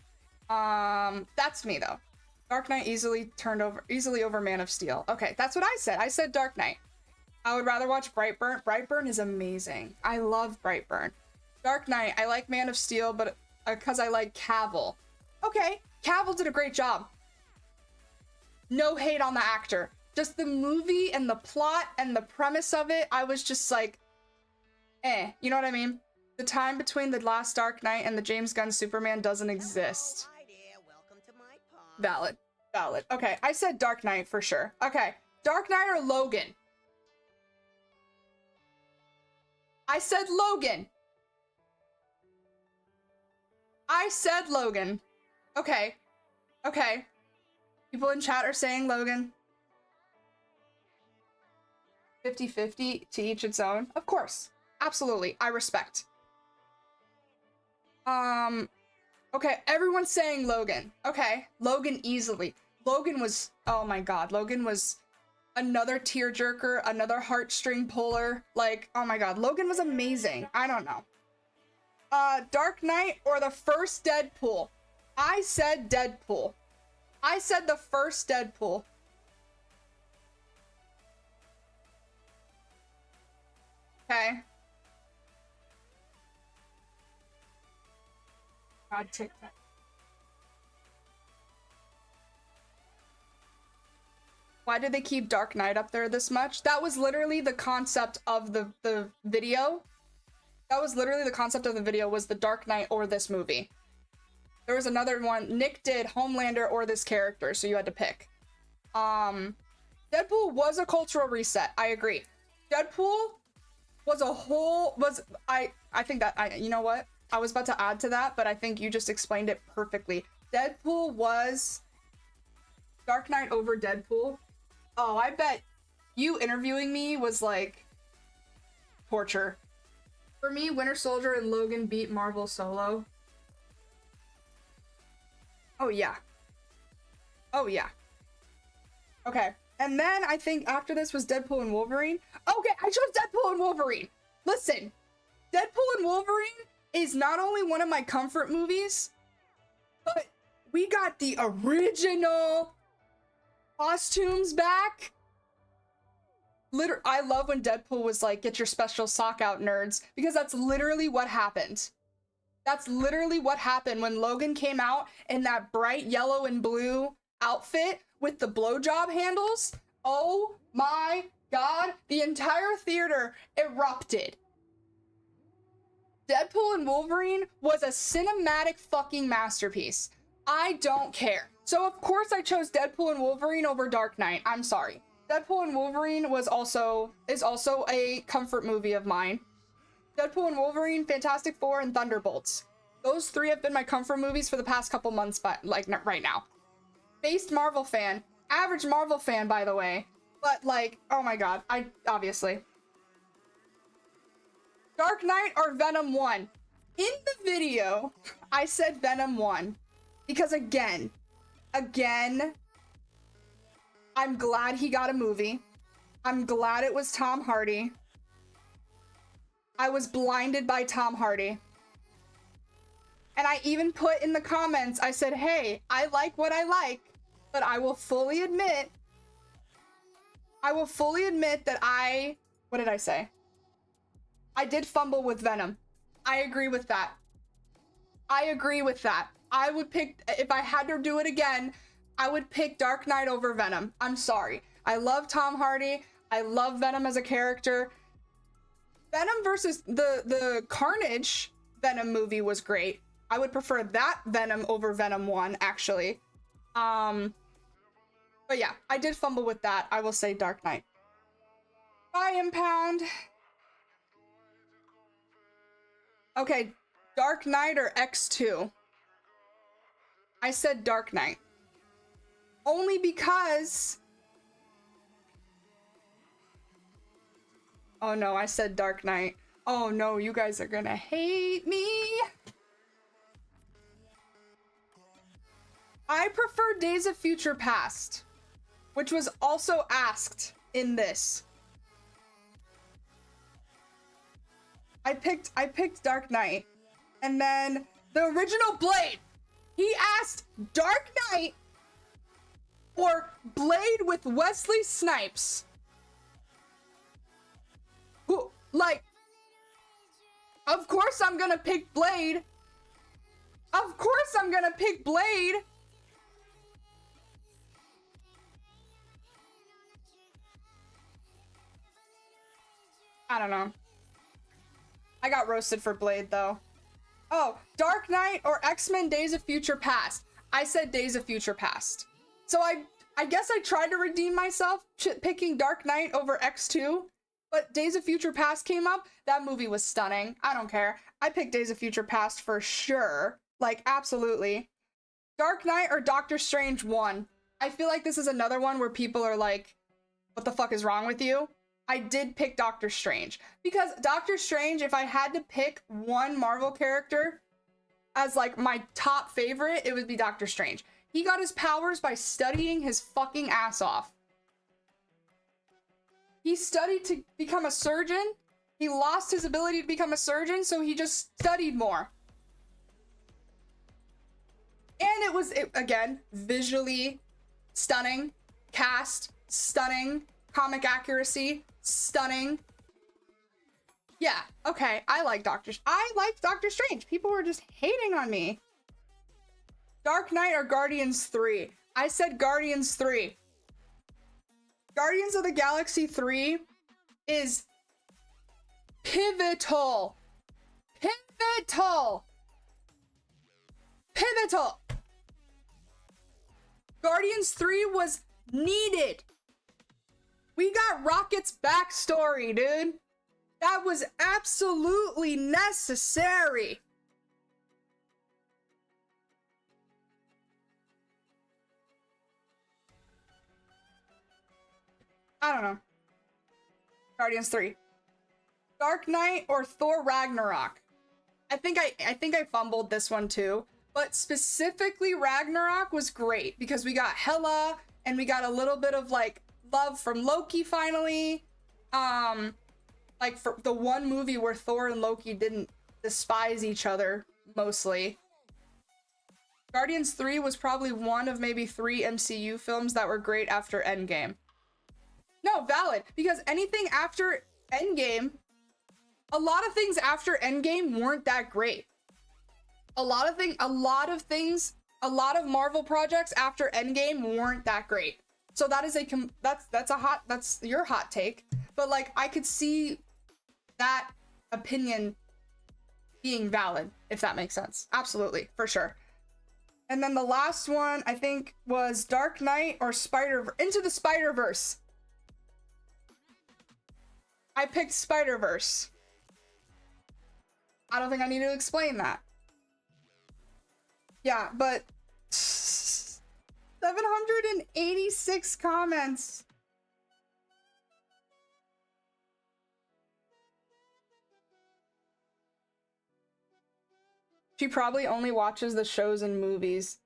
S1: That's me though. Dark Knight easily over Man of Steel. Okay, that's what I said. I said Dark Knight. I would rather watch Brightburn. Brightburn is amazing. I love Brightburn. Dark Knight, I like Man of Steel, but because I like Cavill. Okay, Cavill did a great job. No hate on the actor. Just the movie and the plot and the premise of it, I was just like, you know what I mean? The time between the last Dark Knight and the James Gunn Superman doesn't exist.
S2: Hello, hi there. Welcome to my pond.
S1: Valid. Okay, I said Dark Knight for sure. Okay, Dark Knight or Logan? I said Logan. Okay. People in chat are saying Logan. 50-50 to each its own. Of course. Absolutely. I respect. Okay, everyone's saying Logan. Okay, Logan easily. Logan was, oh my god, Logan was another tearjerker, another heartstring puller. Like, oh my god, Logan was amazing. I don't know. Dark Knight or the first Deadpool? I said Deadpool. I said the first Deadpool. Okay. God, TikTok. Why did they keep Dark Knight up there this much? That was literally the concept of the video. That was literally the concept of the video, was the Dark Knight or this movie. There was another one. Nick did Homelander or this character, so you had to pick. Deadpool was a cultural reset. I agree. Deadpool was I think that you know what? I was about to add to that, but I think you just explained it perfectly. Deadpool was Dark Knight over Deadpool. Oh, I bet you interviewing me was like torture. For me, Winter Soldier and Logan beat Marvel Solo. Oh yeah. Okay. And then I think after this was Deadpool and Wolverine. Okay, I chose Deadpool and Wolverine. Listen, Deadpool and Wolverine is not only one of my comfort movies, but we got the original costumes back. I love when Deadpool was like, get your special sock out, nerds, because that's literally what happened. That's literally what happened when Logan came out in that bright yellow and blue outfit with the blowjob handles. Oh my god, the entire theater erupted. Deadpool and Wolverine was a cinematic fucking masterpiece. I don't care. So of course I chose Deadpool and Wolverine over Dark Knight. I'm sorry. Deadpool and Wolverine is also a comfort movie of mine. Deadpool and Wolverine, Fantastic Four, and Thunderbolts. Those three have been my comfort movies for the past couple months, but like right now. Based Marvel fan, average Marvel fan, by the way, but like, oh my god, obviously. Dark Knight or Venom 1? In the video, I said Venom 1 because again, I'm glad he got a movie. I'm glad it was Tom Hardy. I was blinded by Tom Hardy. And I even put in the comments, I said, hey, I like what I like, but I will fully admit that what did I say? I did fumble with Venom. I agree with that. I would pick, if I had to do it again, I would pick Dark Knight over Venom. I'm sorry. I love Tom Hardy. I love Venom as a character. Venom versus the Carnage Venom movie was great. I would prefer that Venom over Venom 1, actually. But yeah, I did fumble with that. I will say Dark Knight. Bye, Impound. Okay, Dark Knight or X2? I said Dark Knight. Only because... Oh no, I said Dark Knight. Oh no, you guys are gonna hate me. I prefer Days of Future Past, which was also asked in this. I picked Dark Knight. And then the original Blade. He asked Dark Knight or Blade with Wesley Snipes. Who, like, of course I'm gonna pick Blade. Of course I'm gonna pick Blade. I don't know. I got roasted for Blade though. Oh, Dark Knight or X-Men Days of Future Past. I said Days of Future Past. So I guess I tried to redeem myself picking Dark Knight over X2, but Days of Future Past came up. That movie was stunning. I don't care. I picked Days of Future Past for sure. Like, absolutely. Dark Knight or Doctor Strange 1. I feel like this is another one where people are like, what the fuck is wrong with you? I did pick Doctor Strange because Doctor Strange, if I had to pick one Marvel character as like my top favorite, it would be Doctor Strange. He got his powers by studying his fucking ass off. He studied to become a surgeon. He lost his ability to become a surgeon, so he just studied more. And it was, again, visually stunning, cast, stunning, comic accuracy, stunning. Yeah, okay, I liked Doctor Strange. People were just hating on me. Dark Knight or Guardians 3? I said Guardians 3. Guardians of the Galaxy 3 is pivotal. Pivotal. Pivotal. Guardians 3 was needed. We got Rocket's backstory, dude. That was absolutely necessary. I don't know. Guardians 3. Dark Knight or Thor Ragnarok? I think I fumbled this one too, but specifically Ragnarok was great because we got Hela and we got a little bit of like love from Loki finally. Like for the one movie where Thor and Loki didn't despise each other mostly. Guardians 3 was probably one of maybe 3 MCU films that were great after Endgame. No, valid, because anything after Endgame, a lot of things after Endgame weren't that great. A lot of Marvel projects after Endgame weren't that great. So that is that's your hot take. But like, I could see that opinion being valid, if that makes sense. Absolutely, for sure. And then the last one, I think, was Dark Knight or Into the Spider-Verse. I picked Spider-Verse. I don't think I need to explain that. Yeah, but 786 comments. She probably only watches the shows and movies.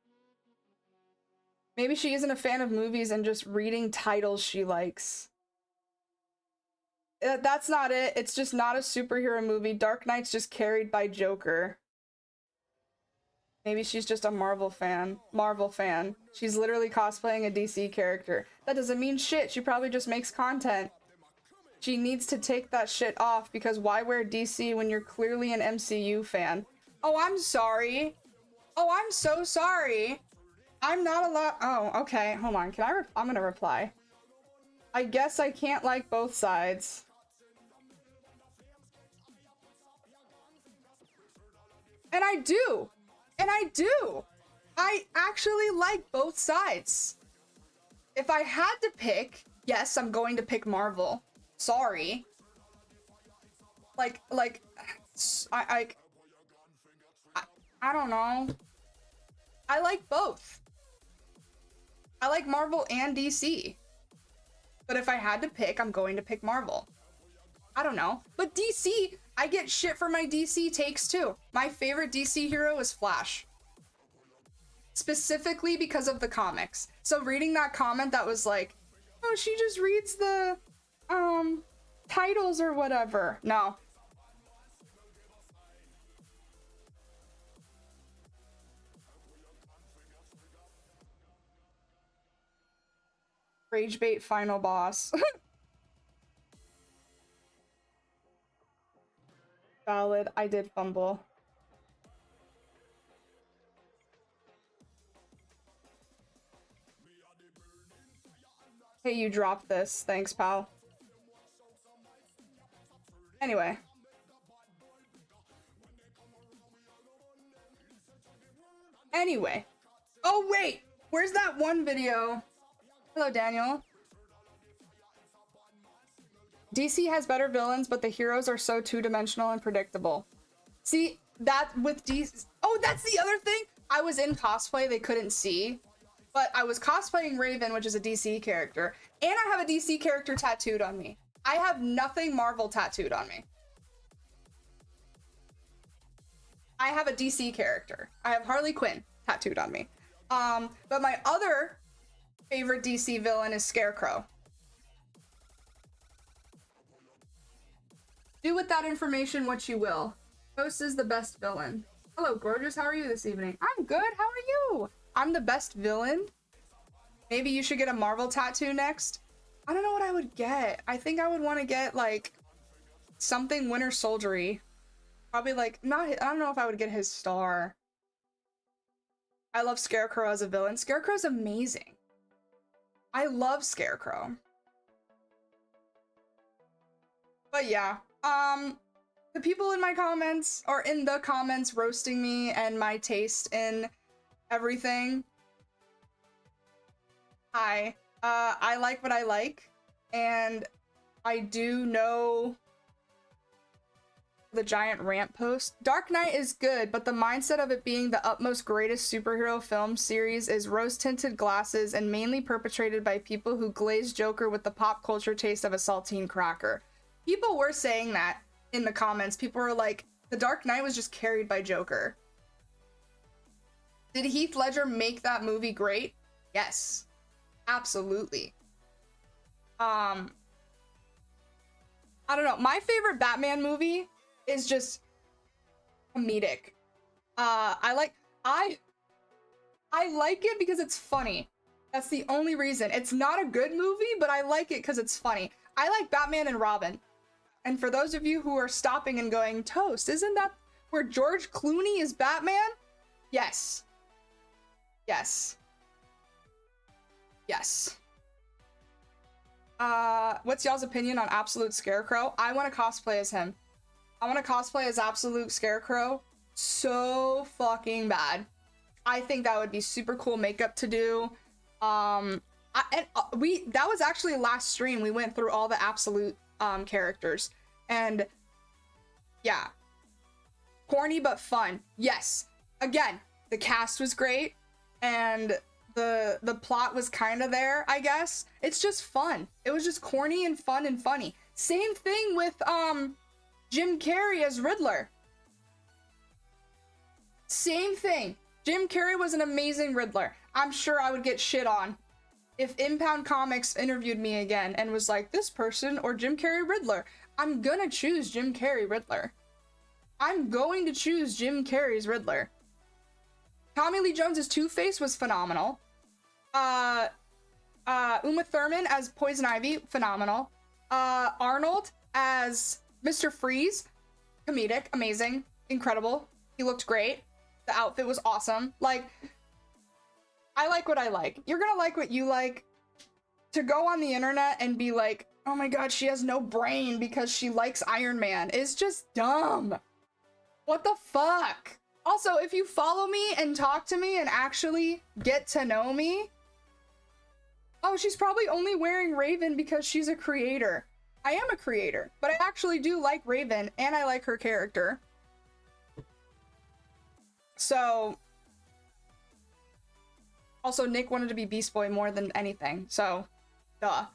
S1: Maybe she isn't a fan of movies and just reading titles she likes. That's not it. It's just not a superhero movie. Dark Knight's just carried by Joker. Maybe she's just a Marvel fan. She's literally cosplaying a DC character. That doesn't mean shit. She probably just makes content. She needs to take that shit off, because why wear DC when you're clearly an MCU fan? Oh, I'm sorry. Oh, I'm so sorry. I'm not allowed. Oh, okay. Hold on. I'm gonna reply. I guess I can't like both sides. And I do. I actually like both sides. If I had to pick, yes, I'm going to pick Marvel. Sorry. I don't know. I like both. I like Marvel and DC. But if I had to pick, I'm going to pick Marvel. I don't know. But DC, I get shit for my DC takes too. My favorite DC hero is Flash. Specifically because of the comics. So reading that comment that was like, oh, she just reads the titles or whatever. No. Rage bait final boss. Valid, I did fumble. Hey, you dropped this. Thanks, pal. Anyway. Oh, wait! Where's that one video? Hello, Daniel. DC has better villains, but the heroes are so two-dimensional and predictable. See, that with DC... Oh, that's the other thing! I was in cosplay, they couldn't see. But I was cosplaying Raven, which is a DC character. And I have a DC character tattooed on me. I have nothing Marvel tattooed on me. I have a DC character. I have Harley Quinn tattooed on me. But my other favorite DC villain is Scarecrow. Do with that information what you will. Ghost is the best villain. Hello, gorgeous. How are you this evening? I'm good. How are you? I'm the best villain. Maybe you should get a Marvel tattoo next. I don't know what I would get. I think I would want to get like something Winter Soldier-y. Probably like I don't know if I would get his star. I love Scarecrow as a villain. Scarecrow's amazing. I love Scarecrow. But yeah, the people in my comments or in the comments roasting me and my taste in everything. Hi, I like what I like, and I do know the giant rant post. Dark Knight is good, but the mindset of it being the utmost greatest superhero film series is rose-tinted glasses and mainly perpetrated by people who glaze Joker with the pop culture taste of a saltine cracker. People were saying that in the comments. People were like, The Dark Knight was just carried by Joker. Did Heath Ledger make that movie great? Yes. Absolutely. I don't know. My favorite Batman movie is just comedic. I like it because it's funny. That's the only reason. It's not a good movie, but I like it because it's funny. I like Batman and Robin. And for those of you who are stopping and going, Toast, isn't that where George Clooney is Batman? Yes. Yes. Yes. What's y'all's opinion on Absolute Scarecrow? I want to cosplay as him. I want to cosplay as Absolute Scarecrow so fucking bad. I think that would be super cool makeup to do. That was actually last stream. We went through all the Absolute characters, and yeah, corny but fun. Yes. Again, the cast was great, and the plot was kind of there, I guess. It's just fun. It was just corny and fun and funny. Same thing with Jim Carrey as Riddler. Same thing. Jim Carrey was an amazing Riddler. I'm sure I would get shit on if Impound Comics interviewed me again and was like, this person or Jim Carrey Riddler. I'm gonna choose Jim Carrey Riddler. I'm going to choose Jim Carrey's Riddler. Tommy Lee Jones's Two-Face was phenomenal. Uma Thurman as Poison Ivy, phenomenal. Arnold as Mr. Freeze, comedic, amazing, incredible. He looked great. The outfit was awesome. Like, I like what I like. You're gonna like what you like. To go on the internet and be like, oh my god, she has no brain because she likes Iron Man is just dumb. What the fuck? Also, if you follow me and talk to me and actually get to know me, oh, she's probably only wearing Raven because she's a creator. I am a creator, but I actually do like Raven and I like her character. So, also Nick wanted to be Beast Boy more than anything, so, duh.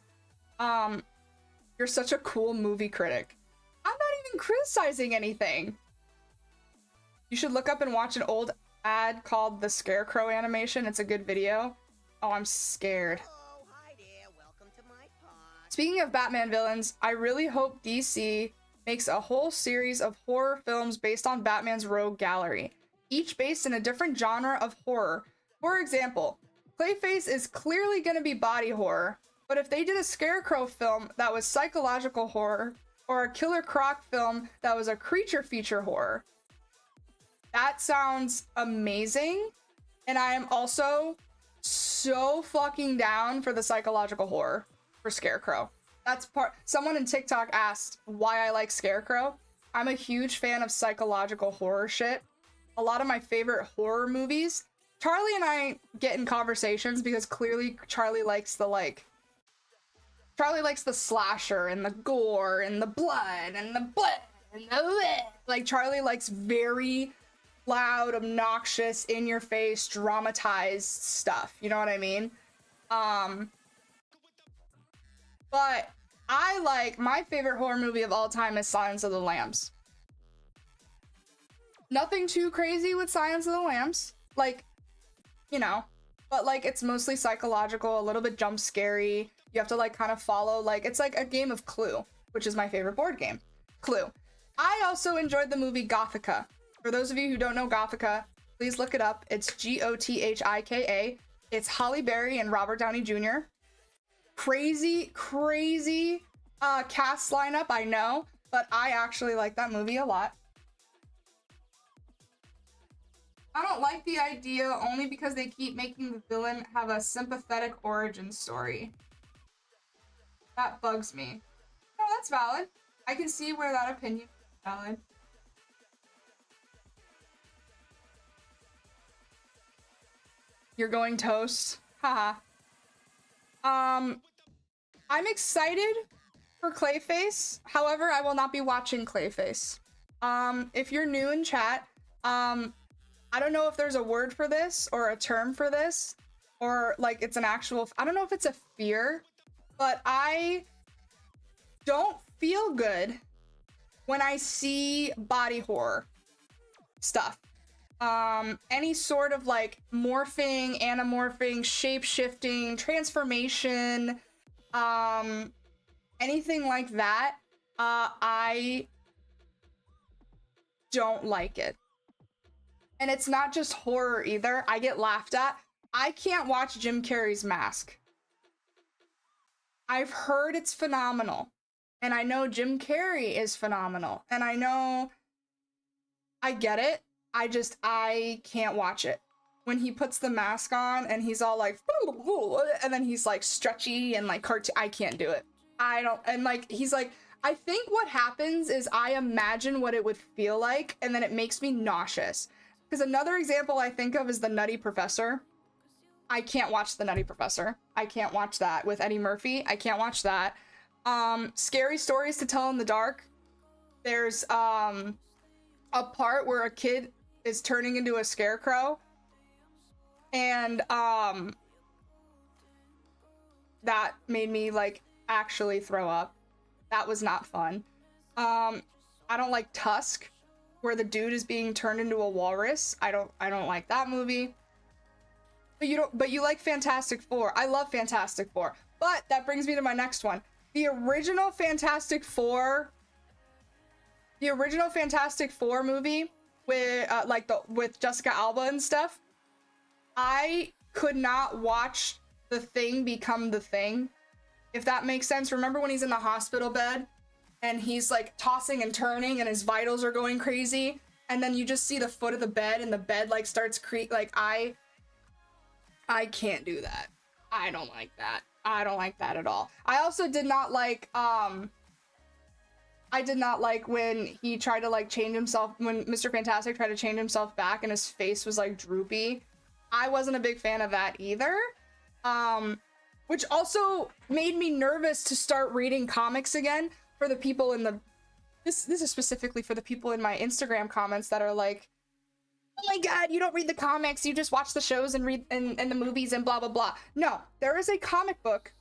S1: You're such a cool movie critic. I'm not even criticizing anything. You should look up and watch an old ad called The Scarecrow Animation. It's a good video. Oh, I'm scared.
S2: Hello, hi there. Welcome to my pod.
S1: Speaking of Batman villains, I really hope DC makes a whole series of horror films based on Batman's rogue gallery, each based in a different genre of horror. For example, Clayface is clearly going to be body horror, but if they did a Scarecrow film that was psychological horror, or a Killer Croc film that was a creature feature horror, that sounds amazing. And I am also so fucking down for the psychological horror for Scarecrow. That's part. Someone in TikTok asked why I like Scarecrow. I'm a huge fan of psychological horror shit. A lot of my favorite horror movies. Charlie and I get in conversations because clearly Charlie likes the slasher and the gore and the blood and the like Charlie likes very loud, obnoxious, in your face, dramatized stuff. You know what I mean? But I like, my favorite horror movie of all time is Silence of the Lambs. Nothing too crazy with Silence of the Lambs. Like, you know, but like it's mostly psychological, a little bit jump scary. You have to like kind of follow, like it's like a game of Clue, which is my favorite board game. Clue. I also enjoyed the movie Gothika. For those of you who don't know Gothika, please look it up. It's Gothika. It's Halle Berry and Robert Downey Jr. Crazy cast lineup, I know, but I actually like that movie a lot. I don't like the idea only because they keep making the villain have a sympathetic origin story. That bugs me. No, that's valid. I can see where that opinion is valid. You're going toast? Haha. I'm excited for Clayface. However, I will not be watching Clayface. If you're new in chat, I don't know if there's a word for this or a term for this, or like it's an actual, I don't know if it's a fear, but I don't feel good when I see body horror stuff. Any sort of like morphing, anamorphing, shape-shifting, transformation, Anything like that, I don't like it. And it's not just horror either. I get laughed at. I can't watch Jim Carrey's Mask. I've heard it's phenomenal. And I know Jim Carrey is phenomenal. And I know I get it. I can't watch it. When he puts the mask on and he's all like, and then he's like stretchy and like cartoon, I can't do it. I don't, and like, he's like, I think what happens is I imagine what it would feel like and then it makes me nauseous. Because another example I think of is The Nutty Professor. I can't watch The Nutty Professor. I can't watch that with Eddie Murphy. I can't watch that. Scary Stories to Tell in the Dark. There's a part where a kid is turning into a scarecrow. And that made me like actually throw up. That was not fun. I don't like Tusk, where the dude is being turned into a walrus. I don't like that movie. But you like Fantastic Four. I love Fantastic Four. But that brings me to my next one. The original Fantastic Four movie with Jessica Alba and stuff. I could not watch The Thing become The Thing, if that makes sense. Remember when he's in the hospital bed and he's like tossing and turning and his vitals are going crazy, and then you just see the foot of the bed and the bed like starts like I can't do that. I don't like that. I don't like that at all. I also did not like when he tried to like change himself, when Mr. Fantastic tried to change himself back and his face was like droopy. I wasn't a big fan of that either. Which also made me nervous to start reading comics again for the people in the... This is specifically for the people in my Instagram comments that are like, oh my god, you don't read the comics, you just watch the shows and read and the movies and blah, blah, blah. No, there is a comic book.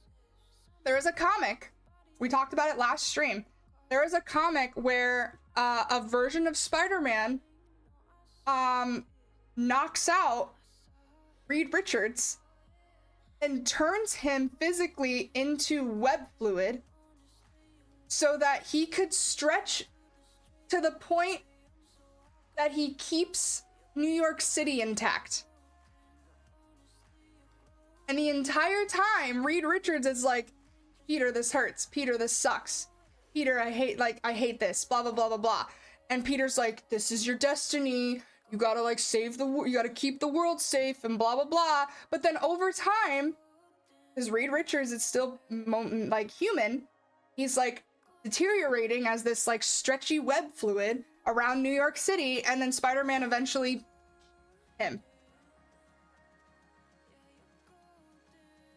S1: There is a comic. We talked about it last stream. There is a comic where a version of Spider-Man knocks out Reed Richards and turns him physically into web fluid so that he could stretch to the point that he keeps New York City intact. And the entire time, Reed Richards is like, Peter, this hurts. Peter, this sucks. Peter, I hate this, blah, blah, blah, blah, blah. And Peter's like, this is your destiny. You gotta like you gotta keep the world safe and blah, blah, blah. But then over time, because Reed Richards is still like human, he's like deteriorating as this like stretchy web fluid around New York City, and then Spider-Man eventually him.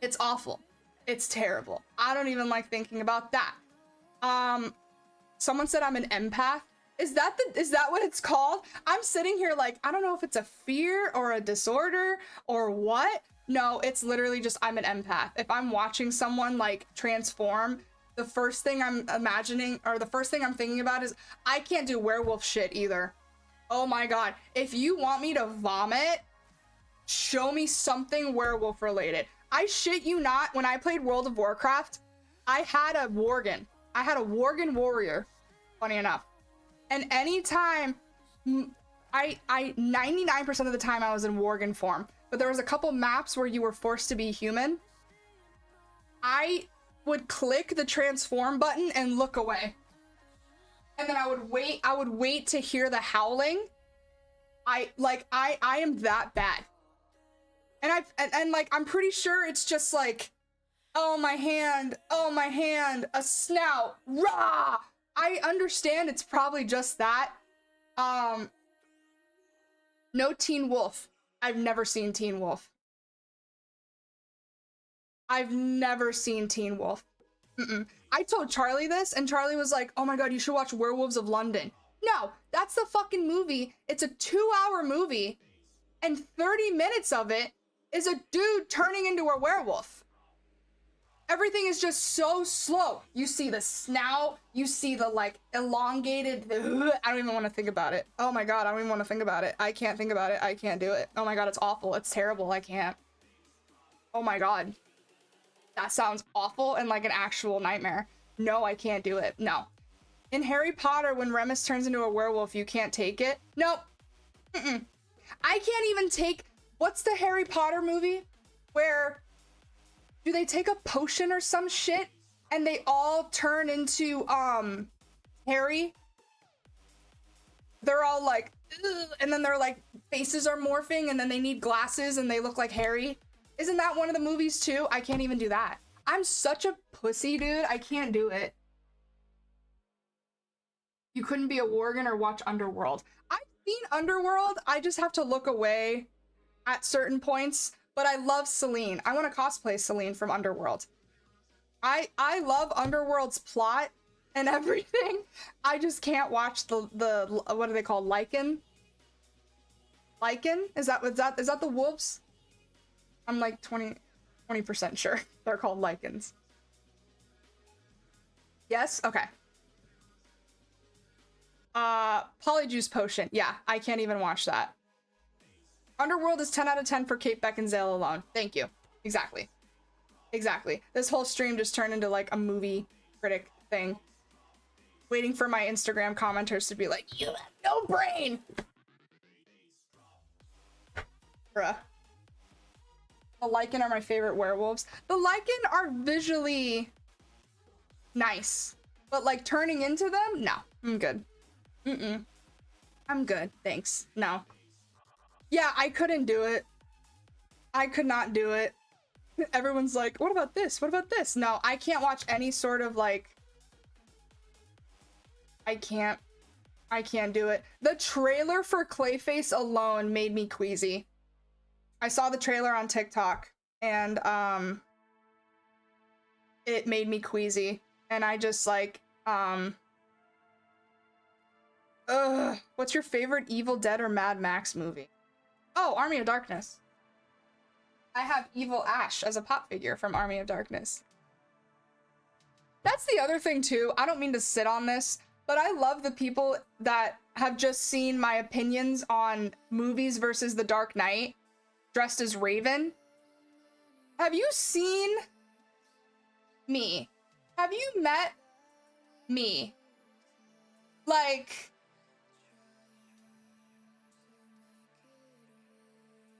S1: It's awful. It's terrible. I don't even like thinking about that. Someone said I'm an empath. Is that what it's called? I'm sitting here like, I don't know if it's a fear or a disorder or what. No, it's literally just I'm an empath. If I'm watching someone like transform, the first thing I'm imagining or the first thing I'm thinking about is I can't do werewolf shit either. Oh my god. If you want me to vomit, show me something werewolf related. I shit you not, when I played World of Warcraft, I had a Worgen. I had a Worgen warrior, funny enough. And anytime, 99% of the time I was in Worgen form, but there was a couple maps where you were forced to be human. I would click the transform button and look away. And then I would wait to hear the howling. I am that bad. And like, I'm pretty sure it's just like, oh my hand, a snout, rah! I understand it's probably just that. No Teen Wolf. I've never seen Teen Wolf. I've never seen Teen Wolf. I told Charlie this, and Charlie was like, oh my god, you should watch Werewolves of London. No, that's the fucking movie. It's a 2-hour movie, and 30 minutes of it is a dude turning into a werewolf. Everything is just so slow. You see the snout, you see the like elongated, I don't even want to think about it. Oh my god, I don't even want to think about it. I can't think about it. I can't do it. Oh my god, it's awful. It's terrible. I can't. Oh my god. That sounds awful and like an actual nightmare. No, I can't do it. No. In Harry Potter, when Remus turns into a werewolf, you can't take it. Nope. Mm-mm. I can't even take... What's the Harry Potter movie? Where... Do they take a potion or some shit? And they all turn into, Harry? They're all like... Ugh, and then their, like, faces are morphing, and then they need glasses, and they look like Harry. Isn't that one of the movies, too? I can't even do that. I'm such a pussy, dude. I can't do it. You couldn't be a Worgen or watch Underworld. I've seen Underworld. I just have to look away at certain points. But I love Celine. I want to cosplay Celine from Underworld. I love Underworld's plot and everything. I just can't watch the what are they called? Lycan? Lycan? Is that the wolves? I'm like 20% sure they're called Lycans. Yes? Okay. Polyjuice Potion. Yeah, I can't even watch that. Underworld is 10 out of 10 for Kate Beckinsale alone. Thank you. Exactly. Exactly. This whole stream just turned into like a movie critic thing. Waiting for my Instagram commenters to be like, you have no brain! Bruh. The Lycan are my favorite werewolves. The Lycan are visually nice. But like turning into them? No. I'm good. I'm good. Thanks. No. Yeah, I couldn't do it. I could not do it. Everyone's like, what about this? What about this? No, I can't watch any sort of like... I can't do it. The trailer for Clayface alone made me queasy. I saw the trailer on TikTok and it made me queasy. And I just like, what's your favorite Evil Dead or Mad Max movie? Oh, Army of Darkness. I have Evil Ash as a pop figure from Army of Darkness. That's the other thing too. I don't mean to sit on this, but I love the people that have just seen my opinions on movies versus The Dark Knight dressed as Raven. Have you seen me? Have you met me? Like...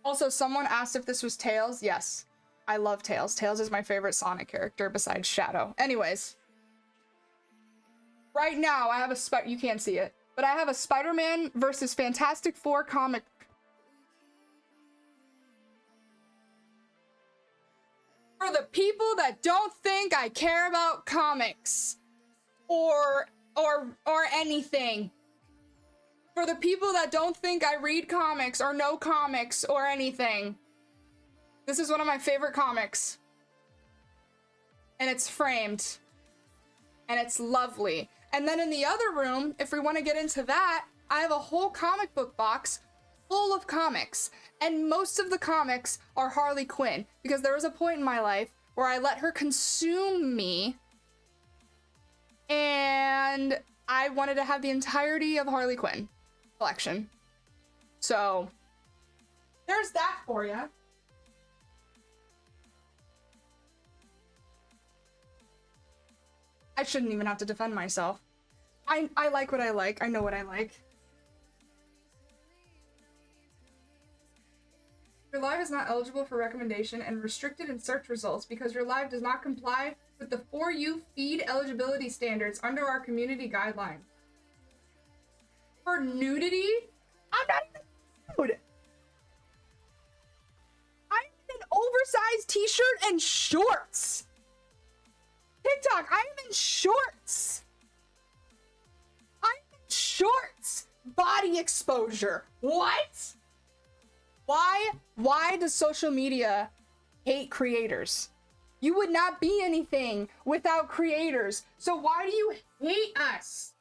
S1: Also, someone asked if this was Tails. Yes, I love Tails. Tails is my favorite Sonic character besides Shadow. Anyways. Right now, I have a you can't see it, but I have a Spider-Man versus Fantastic Four comic. For the people that don't think I care about comics or anything. For the people that don't think I read comics or know comics or anything. This is one of my favorite comics. And it's framed. And it's lovely. And then in the other room, if we want to get into that, I have a whole comic book box full of comics. And most of the comics are Harley Quinn. Because there was a point in my life where I let her consume me. And I wanted to have the entirety of Harley Quinn collection. So, there's that for you. I shouldn't even have to defend myself. I like what I like. I know what I like. Your live is not eligible for recommendation and restricted in search results because your live does not comply with the For You feed eligibility standards under our community guidelines. For nudity? I'm not even nude. I'm in an oversized t-shirt and shorts. TikTok, I am in shorts. I'm in shorts. Body exposure. What? Why does social media hate creators? You would not be anything without creators. So why do you hate us?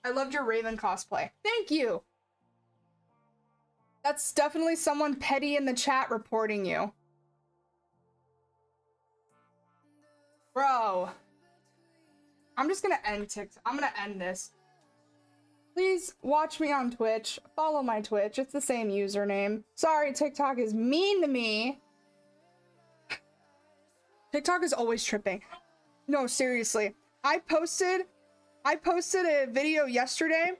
S1: I loved your Raven cosplay. Thank you. That's definitely someone petty in the chat reporting you. Bro. I'm just gonna end TikTok. I'm gonna end this. Please watch me on Twitch. Follow my Twitch. It's the same username. Sorry, TikTok is mean to me. TikTok is always tripping. No, seriously. I posted a video yesterday.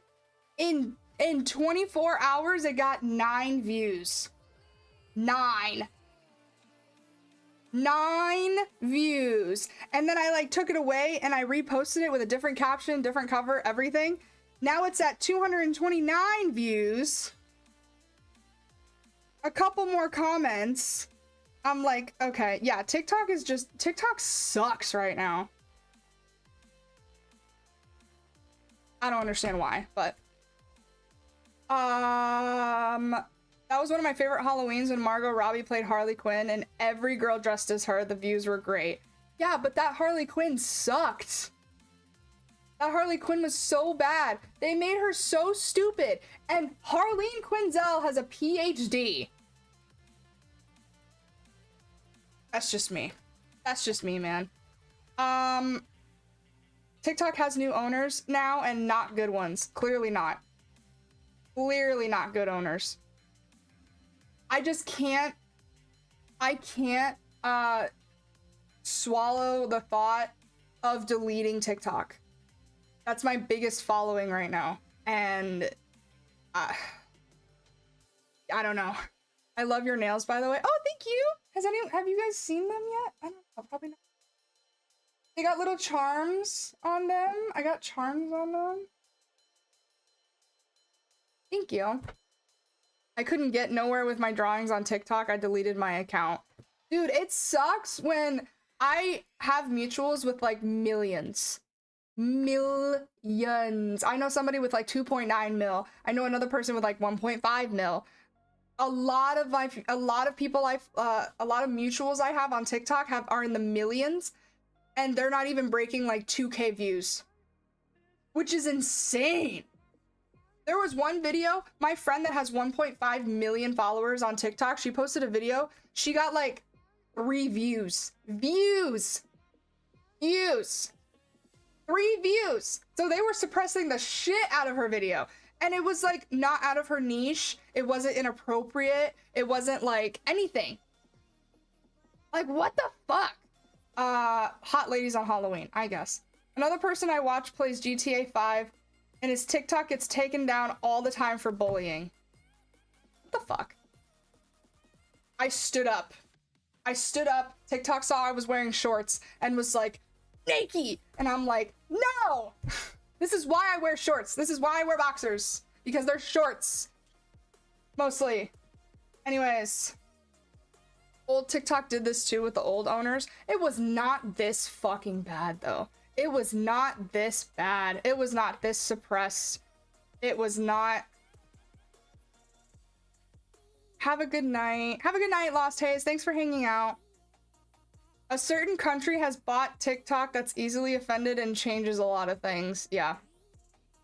S1: In 24 hours, it got 9 views. 9 views. And then I like took it away and I reposted it with a different caption, different cover, everything. Now it's at 229 views. A couple more comments. I'm like, okay, yeah, TikTok sucks right now. I don't understand why, but that was one of my favorite Halloweens when Margot Robbie played Harley Quinn and every girl dressed as her. The views were great. Yeah, but that Harley Quinn sucked. That Harley Quinn was so bad. They made her so stupid. And Harleen Quinzel has a PhD. That's just me. That's just me, man. TikTok has new owners now and not good ones. Clearly not. Clearly not good owners. I just can't. I can't swallow the thought of deleting TikTok. That's my biggest following right now. And I don't know. I love your nails, by the way. Oh, thank you. Have you guys seen them yet? I don't know, probably not. They got little charms on them. I got charms on them. Thank you. I couldn't get nowhere with my drawings on TikTok. I deleted my account. Dude, it sucks when I have mutuals with like millions. Millions. I know somebody with like 2.9 mil. I know another person with like 1.5 mil. A lot of mutuals I have on TikTok are in the millions, and they're not even breaking like 2K views, which is insane. There was one video, my friend that has 1.5 million followers on TikTok, she posted a video, she got like 3 views. 3 views. So they were suppressing the shit out of her video. And it was like not out of her niche. It wasn't inappropriate. It wasn't like anything. Like what the fuck? Hot ladies on Halloween, I guess. Another person I watch plays GTA 5 and his TikTok gets taken down all the time for bullying. What the fuck? I stood up. TikTok saw I was wearing shorts and was like, Nikki! And I'm like, no! This is why I wear shorts. This is why I wear boxers. Because they're shorts. Mostly. Anyways. Old TikTok did this too with the old owners. It was not this fucking bad though. It was not this bad. It was not this suppressed. It was not. Have a good night. Have a good night, Lost Haze. Thanks for hanging out. A certain country has bought TikTok that's easily offended and changes a lot of things. Yeah.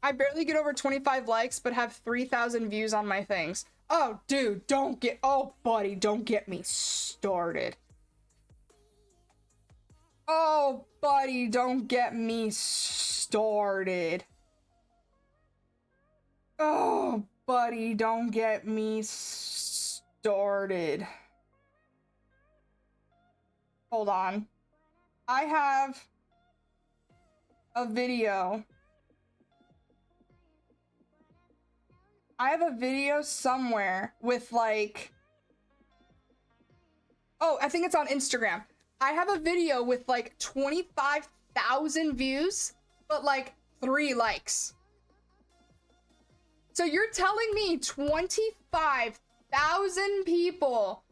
S1: I barely get over 25 likes, but have 3,000 views on my things. Oh, dude, oh, buddy, don't get me started. Oh, buddy, don't get me started. Oh, buddy, don't get me started. Hold on. I have a video. I have a video somewhere with like... Oh, I think it's on Instagram. I have a video with like 25,000 views, but like 3 likes. So you're telling me 25,000 people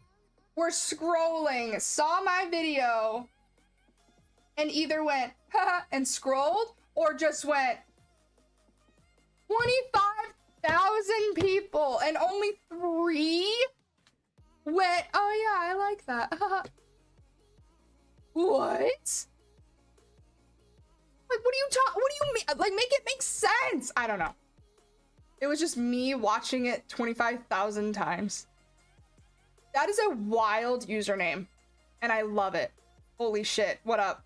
S1: were scrolling, saw my video, and either went, haha, and scrolled, or just went, 25,000 people, and only 3 went, oh yeah, I like that. What? Like, what do you mean? Like, make it make sense. I don't know. It was just me watching it 25,000 times. That is a wild username, and I love it. Holy shit, what up?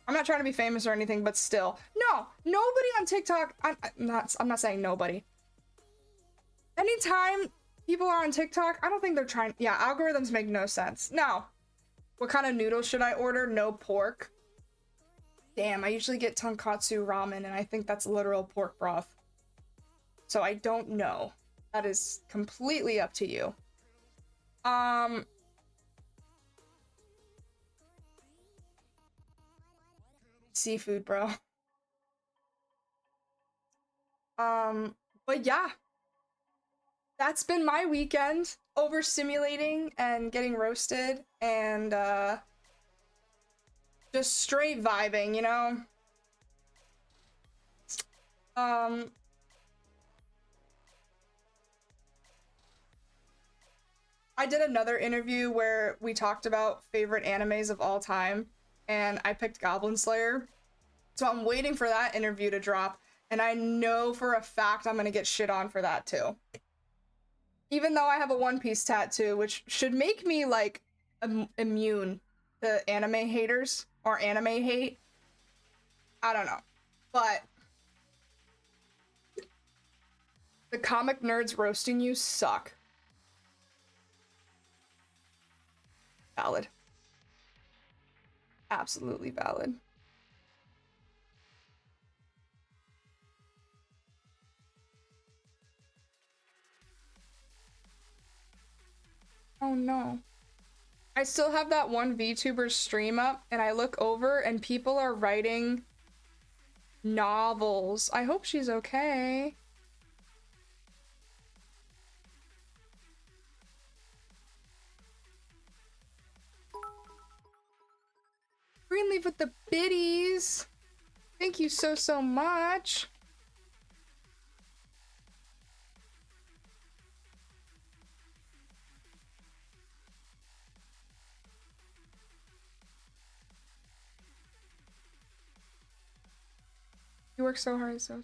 S1: I'm not trying to be famous or anything, but still. No, nobody on TikTok, I'm not saying nobody. Anytime people are on TikTok, I don't think they're trying, yeah, algorithms make no sense. No. What kind of noodles should I order? No pork. Damn, I usually get tonkatsu ramen, and I think that's literal pork broth. So I don't know. That is completely up to you. Seafood, bro. But yeah. That's been my weekend. Overstimulating and getting roasted and just straight vibing, you know? I did another interview where we talked about favorite animes of all time, and I picked Goblin Slayer. So I'm waiting for that interview to drop, and I know for a fact I'm gonna get shit on for that too. Even though I have a One Piece tattoo, which should make me like immune to anime haters or anime hate. I don't know. But the comic nerds roasting you suck. Valid. Absolutely valid. Oh no. I still have that one VTuber stream up, and I look over and people are writing novels. I hope she's okay. Greenleaf with the biddies. Thank you so much. You work so hard, so.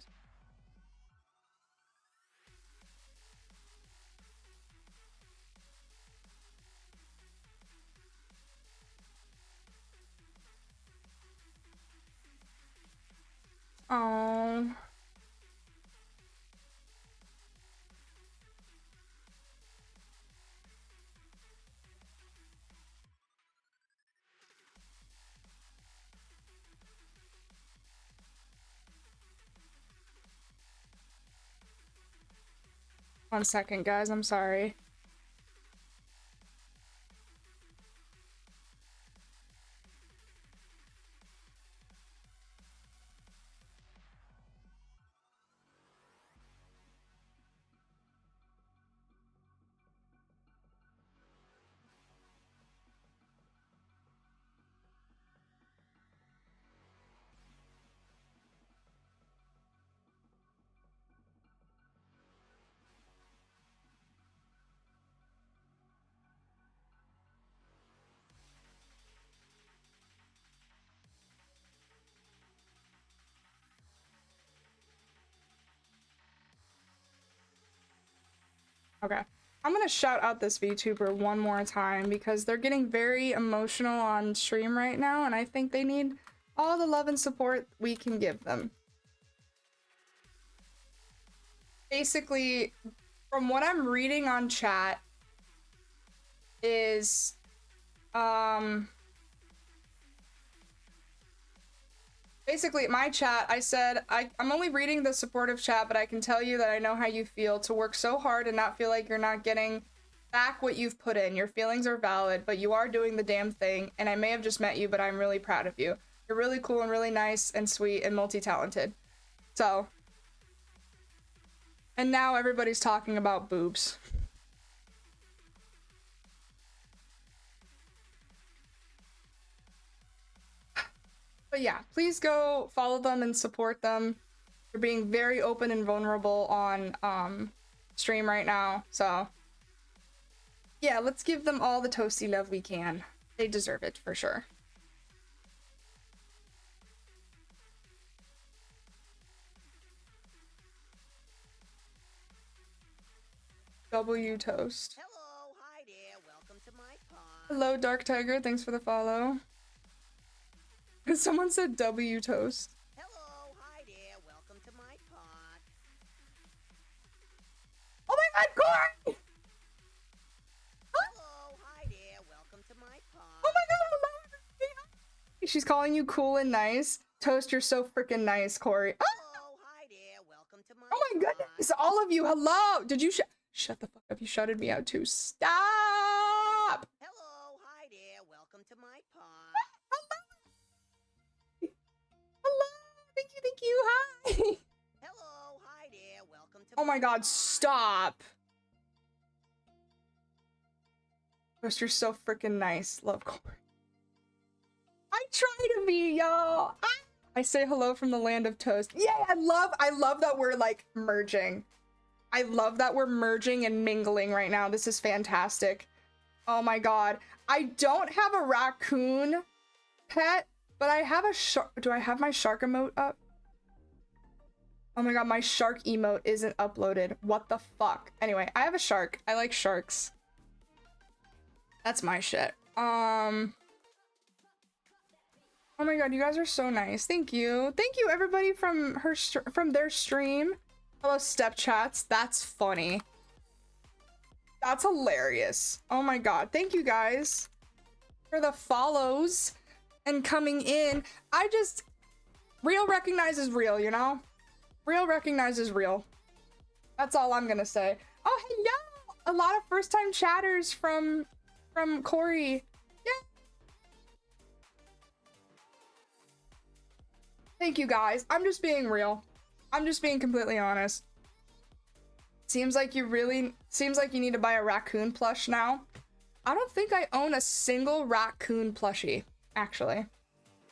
S1: Oh. One second, guys. I'm sorry. Okay. I'm gonna shout out this VTuber one more time because they're getting very emotional on stream right now, and I think they need all the love and support we can give them. Basically, from what I'm reading on chat, is basically my chat, I said I'm only reading the supportive chat, but I can tell you that I know how you feel to work so hard and not feel like you're not getting back what you've put in. Your feelings are valid, but you are doing the damn thing, and I may have just met you, but I'm really proud of you. You're really cool and really nice and sweet and multi-talented. So, and now everybody's talking about boobs. But yeah, please go follow them and support them. They're being very open and vulnerable on stream right now. So yeah, let's give them all the toasty love we can. They deserve it for sure. W Toast.
S2: Hello, hi there, welcome to my pond.
S1: Hello, Dark Tiger. Thanks for the follow. Someone said W Toast.
S2: Hello, hi there, welcome to my pond.
S1: Oh my god, Corey!
S2: Hello, hi there, welcome to my pond.
S1: Oh my god, She's calling you cool and nice. Toast, you're so freaking nice, Corey. Oh,
S2: Hello, hi there. Welcome to my
S1: oh my
S2: pod.
S1: goodness, all of you, hello. Did you shut the fuck up? You shutted me out too. Stop.
S2: Hello, hi there. Welcome to my pod.
S1: Hello. Thank you. Hi.
S2: Hello, hi there. Welcome to
S1: Oh my God,
S2: pod.
S1: stop. Toast, you're so freaking nice. Love, Corey. I try to be, y'all. I say hello from the land of toast. Yeah, I love that we're like merging. I love that we're merging and mingling right now. This is fantastic. Oh my God. I don't have a raccoon pet, but I have a shark. Do I have my shark emote up? Oh my God, my shark emote isn't uploaded. What the fuck? Anyway, I have a shark. I like sharks. That's my shit. Oh my God, you guys are so nice. Thank you. Thank you everybody from from their stream. Hello step chats. That's funny. That's hilarious. Oh my God. Thank you guys for the follows and coming in. Real recognizes real, you know? Real recognizes real. That's all I'm gonna say. Oh, hello! A lot of first time chatters from Corey. Thank you guys. I'm just being real. I'm just being completely honest. Seems like you need to buy a raccoon plush now. I don't think I own a single raccoon plushie, actually.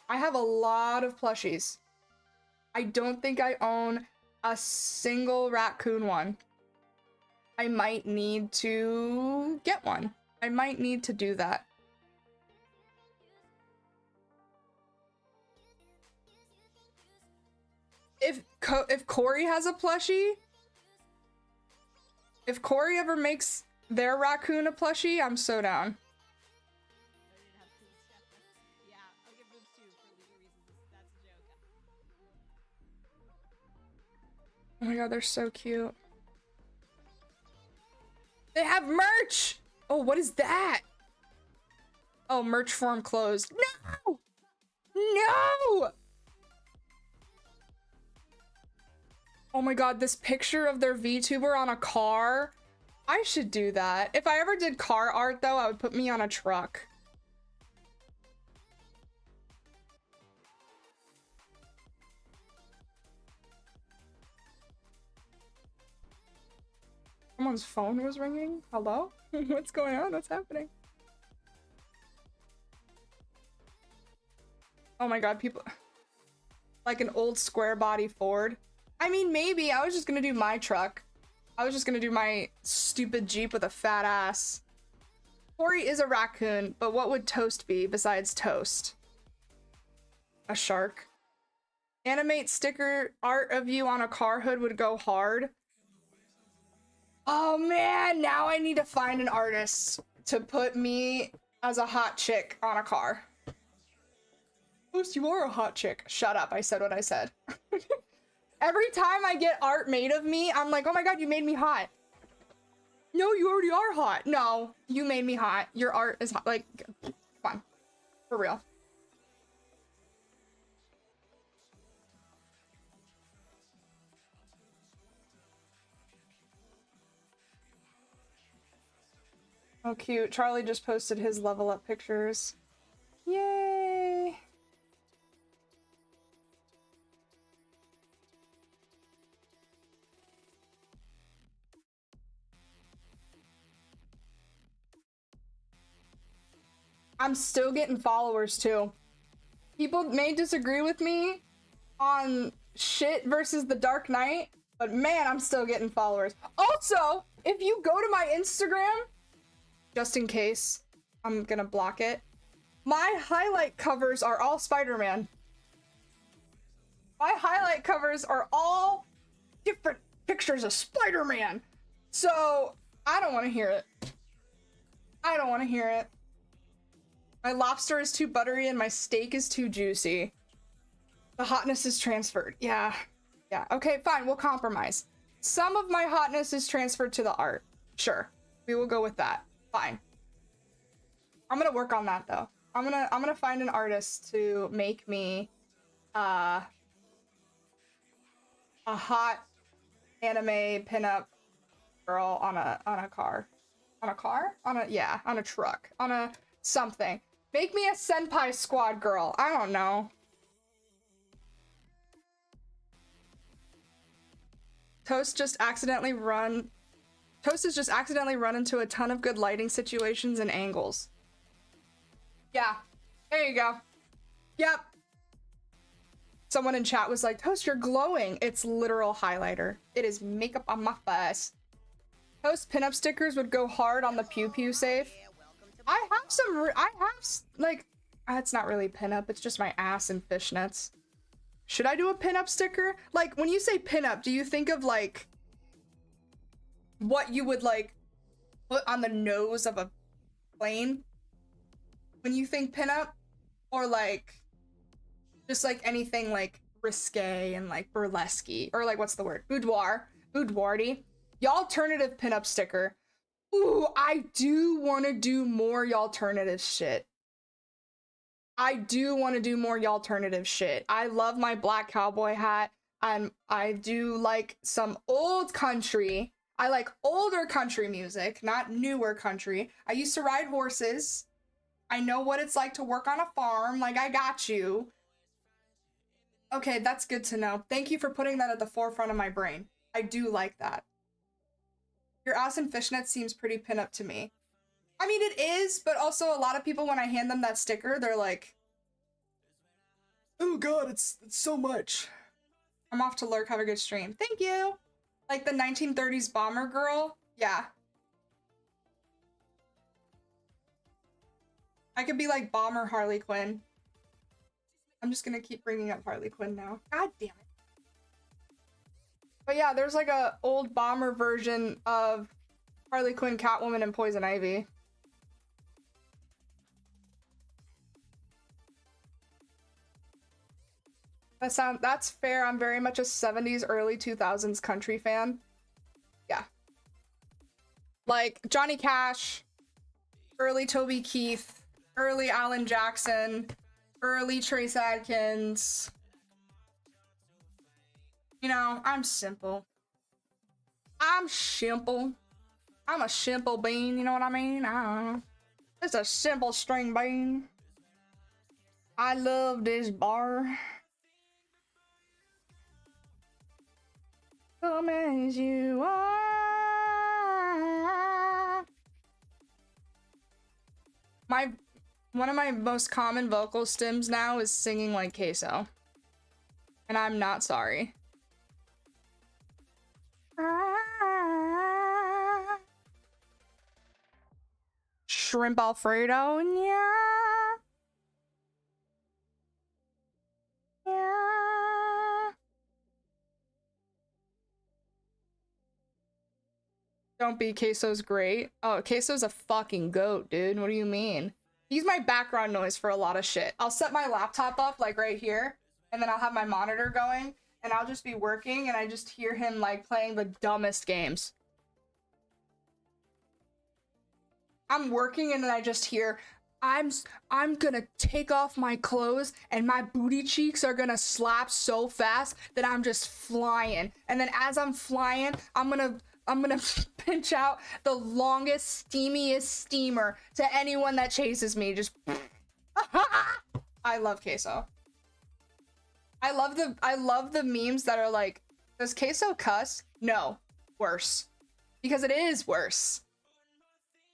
S1: I have a lot of plushies. I don't think I own a single raccoon one. I might need to get one. I might need to do that. If Corey has a plushie, if Corey ever makes their raccoon a plushie, I'm so down.
S3: Yeah, I'll give boobs too for legal reasons. That's a joke.
S1: Oh my God, they're so cute. They have merch! Oh, what is that? Oh, merch form closed. No! No! Oh my God, this picture of their VTuber on a car. I should do that. If I ever did car art though, I would put me on a truck. Someone's phone was ringing. Hello? What's going on? What's happening? Oh my God, people. Like an old square body Ford. I mean, maybe. I was just gonna do my truck. I was just gonna do my stupid Jeep with a fat ass. Corey is a raccoon, but what would Toast be besides Toast? A shark. Animate sticker art of you on a car hood would go hard. Oh man, now I need to find an artist to put me as a hot chick on a car. Toast, you are a hot chick. Shut up, I said what I said. Every time I get art made of me, I'm like, oh my God, you made me hot. No, you already are hot. No, you made me hot. Your art is hot. Like, come on. For real. Oh, cute. Charlie just posted his level up pictures. Yay. I'm still getting followers too. People may disagree with me on shit versus the Dark Knight, but man, I'm still getting followers. Also, if you go to my Instagram, just in case, I'm gonna block it. My highlight covers are all Spider-Man. My highlight covers are all different pictures of Spider-Man. So, I don't want to hear it. I don't want to hear it. My lobster is too buttery and my steak is too juicy. The hotness is transferred. Yeah. Yeah. Okay, fine. We'll compromise. Some of my hotness is transferred to the art. Sure. We will go with that. Fine. I'm gonna work on that though. I'm gonna find an artist to make me a hot anime pinup girl on a car. On a car? Yeah, on a truck. On a something. Make me a senpai squad girl. I don't know. Toast has just accidentally run into a ton of good lighting situations and angles. Yeah, there you go. Yep. Someone in chat was like, Toast, you're glowing. It's literal highlighter. It is makeup on my face. Toast pinup stickers would go hard on the pew pew safe. I have some, like, it's not really pinup. It's just my ass and fishnets. Should I do a pinup sticker? Like, when you say pinup, do you think of, like, what you would, like, put on the nose of a plane when you think pinup? Or, like, just, like, anything, like, risque and, like, burlesque or, like, what's the word? Boudoir-y. Y'alternative pinup sticker. Ooh, I do want to do more y'alternative shit. I do want to do more y'alternative shit. I love my black cowboy hat. And I do like some old country. I like older country music, not newer country. I used to ride horses. I know what it's like to work on a farm. Like, I got you. Okay, that's good to know. Thank you for putting that at the forefront of my brain. I do like that. Your ass and fishnet seems pretty pinup to me. I mean, it is, but also a lot of people, when I hand them that sticker, they're like, oh god, it's so much. I'm off to lurk. Have a good stream. Thank you. Like the 1930s bomber girl. Yeah. I could be like Bomber Harley Quinn. I'm just gonna keep bringing up Harley Quinn now. God damn it. But yeah, there's like a old bomber version of Harley Quinn, Catwoman, and Poison Ivy. That's fair. I'm very much a 70s, early 2000s country fan. Yeah. Like Johnny Cash, early Toby Keith, early Alan Jackson, early Trace Adkins. You know, I'm simple. I'm simple. I'm a simple bean, you know what I mean? I don't know. It's a simple string bean. I love this bar. Come as you are. One of my most common vocal stims now is singing like queso. And I'm not sorry. Shrimp Alfredo, yeah. Yeah. Don't be, queso's great. Oh, queso's a fucking goat, dude. What do you mean? He's my background noise for a lot of shit. I'll set my laptop up like right here, and then I'll have my monitor going, and I'll just be working, and I just hear him like playing the dumbest games. I'm working, and then I just hear, I'm gonna take off my clothes, and my booty cheeks are gonna slap so fast that I'm just flying. And then as I'm flying, I'm gonna pinch out the longest, steamiest steamer to anyone that chases me. Just I love queso. I love the memes that are like, does queso cuss? No. Worse. Because it is worse.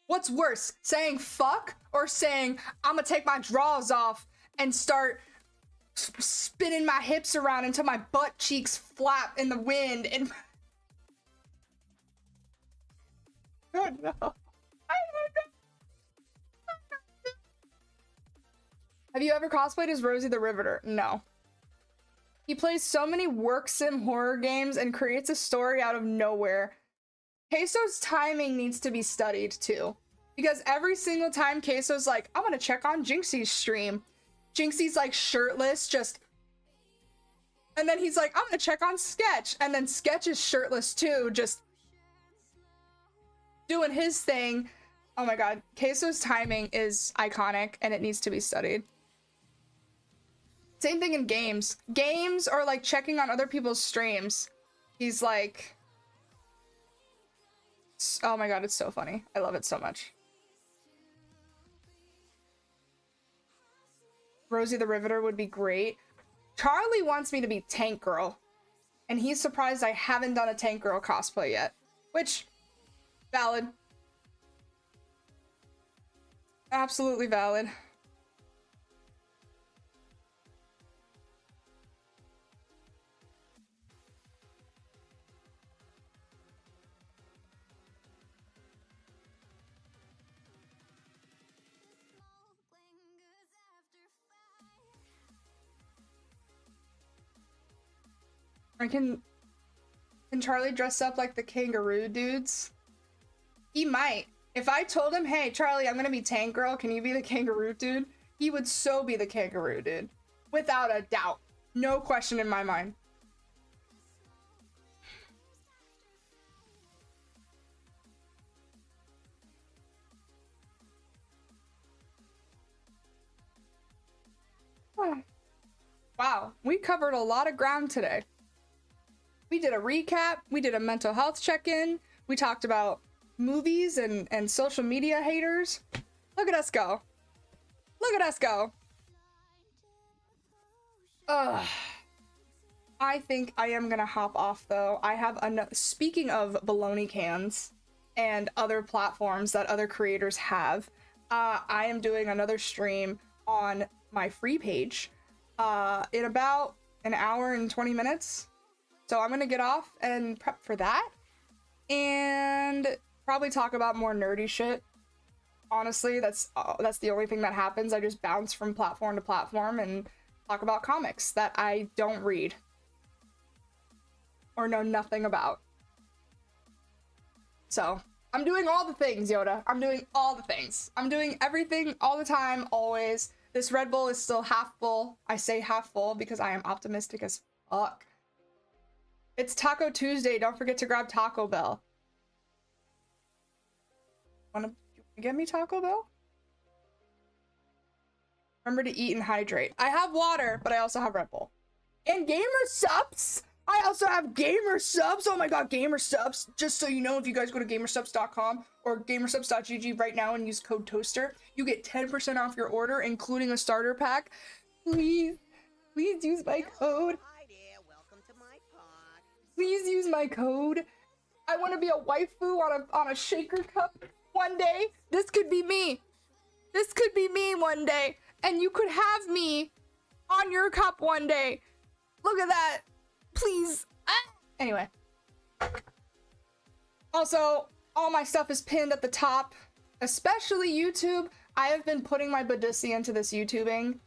S1: What's worse? Saying fuck or saying I'm gonna take my drawers off and start spinning my hips around until my butt cheeks flap in the wind and I don't know. Have you ever cosplayed as Rosie the Riveter? No. He plays so many work sim horror games and creates a story out of nowhere. Queso's timing needs to be studied too. Because every single time Queso's like, I'm gonna check on Jinxie's stream. Jinxie's like shirtless, just... And then he's like, I'm gonna check on Sketch. And then Sketch is shirtless too, just... doing his thing. Oh my god, Queso's timing is iconic and it needs to be studied. Same thing in games. Games or like checking on other people's streams. He's like, oh my god, it's so funny. I love it so much. Rosie the Riveter would be great. Charlie wants me to be Tank Girl. And he's surprised I haven't done a Tank Girl cosplay yet. Which, valid. Absolutely valid. Can Charlie dress up like the kangaroo dudes? He might. If I told him, hey, Charlie, I'm gonna be Tank Girl, can you be the kangaroo dude? He would so be the kangaroo dude. Without a doubt. No question in my mind. Wow, we covered a lot of ground today. We did a recap, we did a mental health check-in, we talked about movies and social media haters. Look at us go. Look at us go. Ugh. I think I am gonna hop off though. I have speaking of baloney cans and other platforms that other creators have, I am doing another stream on my free page in about an hour and 20 minutes. So I'm gonna get off and prep for that and probably talk about more nerdy shit. Honestly, that's the only thing that happens. I just bounce from platform to platform and talk about comics that I don't read or know nothing about. So I'm doing all the things, Yoda. I'm doing all the things. I'm doing everything all the time, always. This Red Bull is still half full. I say half full because I am optimistic as fuck. It's Taco Tuesday. Don't forget to grab Taco Bell. Wanna get me Taco Bell? Remember to eat and hydrate. I have water, but I also have Red Bull. And gamer subs! I also have gamer subs. Oh my god, gamer subs. Just so you know, if you guys go to gamersubs.com or gamersubs.gg right now and use code TOASTER, you get 10% off your order, including a starter pack. Please use my code.
S2: Hi there, welcome to my pod.
S1: Please use my code. I want to be a waifu on a shaker cup one day. This could be me. This could be me one day. And you could have me on your cup one day. Look at that. Please. Anyway. Also, all my stuff is pinned at the top, especially YouTube. I have been putting my Badussi into this YouTubing.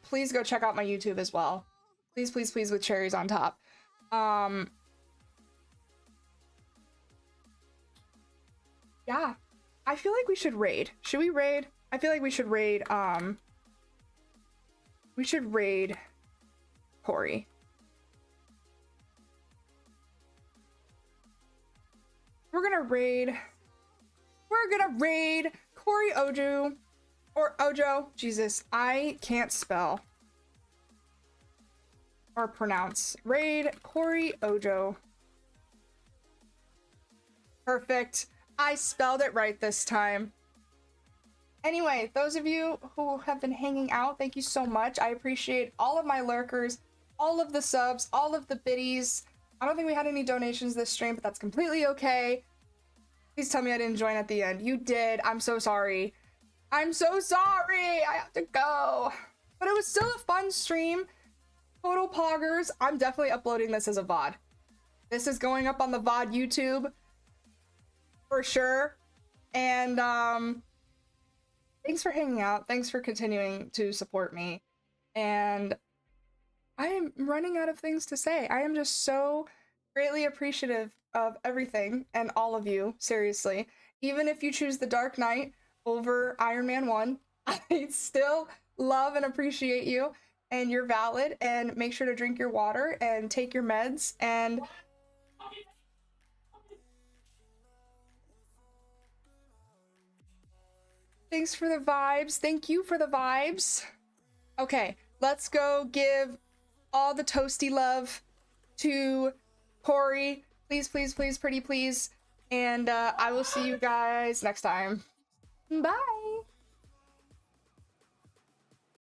S1: Please go check out my YouTube as well. Please, please, please, with cherries on top. Yeah. I feel like we should raid. Should we raid? I feel like we should raid, Corey. We're gonna raid Corey Ojo. Or Ojo. Jesus, I can't spell. Or pronounce. Raid Corey Ojo. Perfect. I spelled it right this time. Anyway, those of you who have been hanging out, thank you so much. I appreciate all of my lurkers, all of the subs, all of the biddies. I don't think we had any donations this stream, but that's completely okay. Please tell me I didn't join at the end. You did. I'm so sorry. I'm so sorry. I have to go. But it was still a fun stream. Total poggers. I'm definitely uploading this as a VOD. This is going up on the VOD YouTube for sure. And thanks for hanging out. Thanks for continuing to support me. And I am running out of things to say. I am just so greatly appreciative of everything and all of you, seriously. Even if you choose the Dark Knight over Iron Man 1, I still love and appreciate you, and you're valid, and make sure to drink your water and take your meds, and Thanks for the vibes. Thank you for the vibes. Okay, let's go give all the toasty love to Corey. Please, please, please, pretty please. And I will see you guys next time. Bye.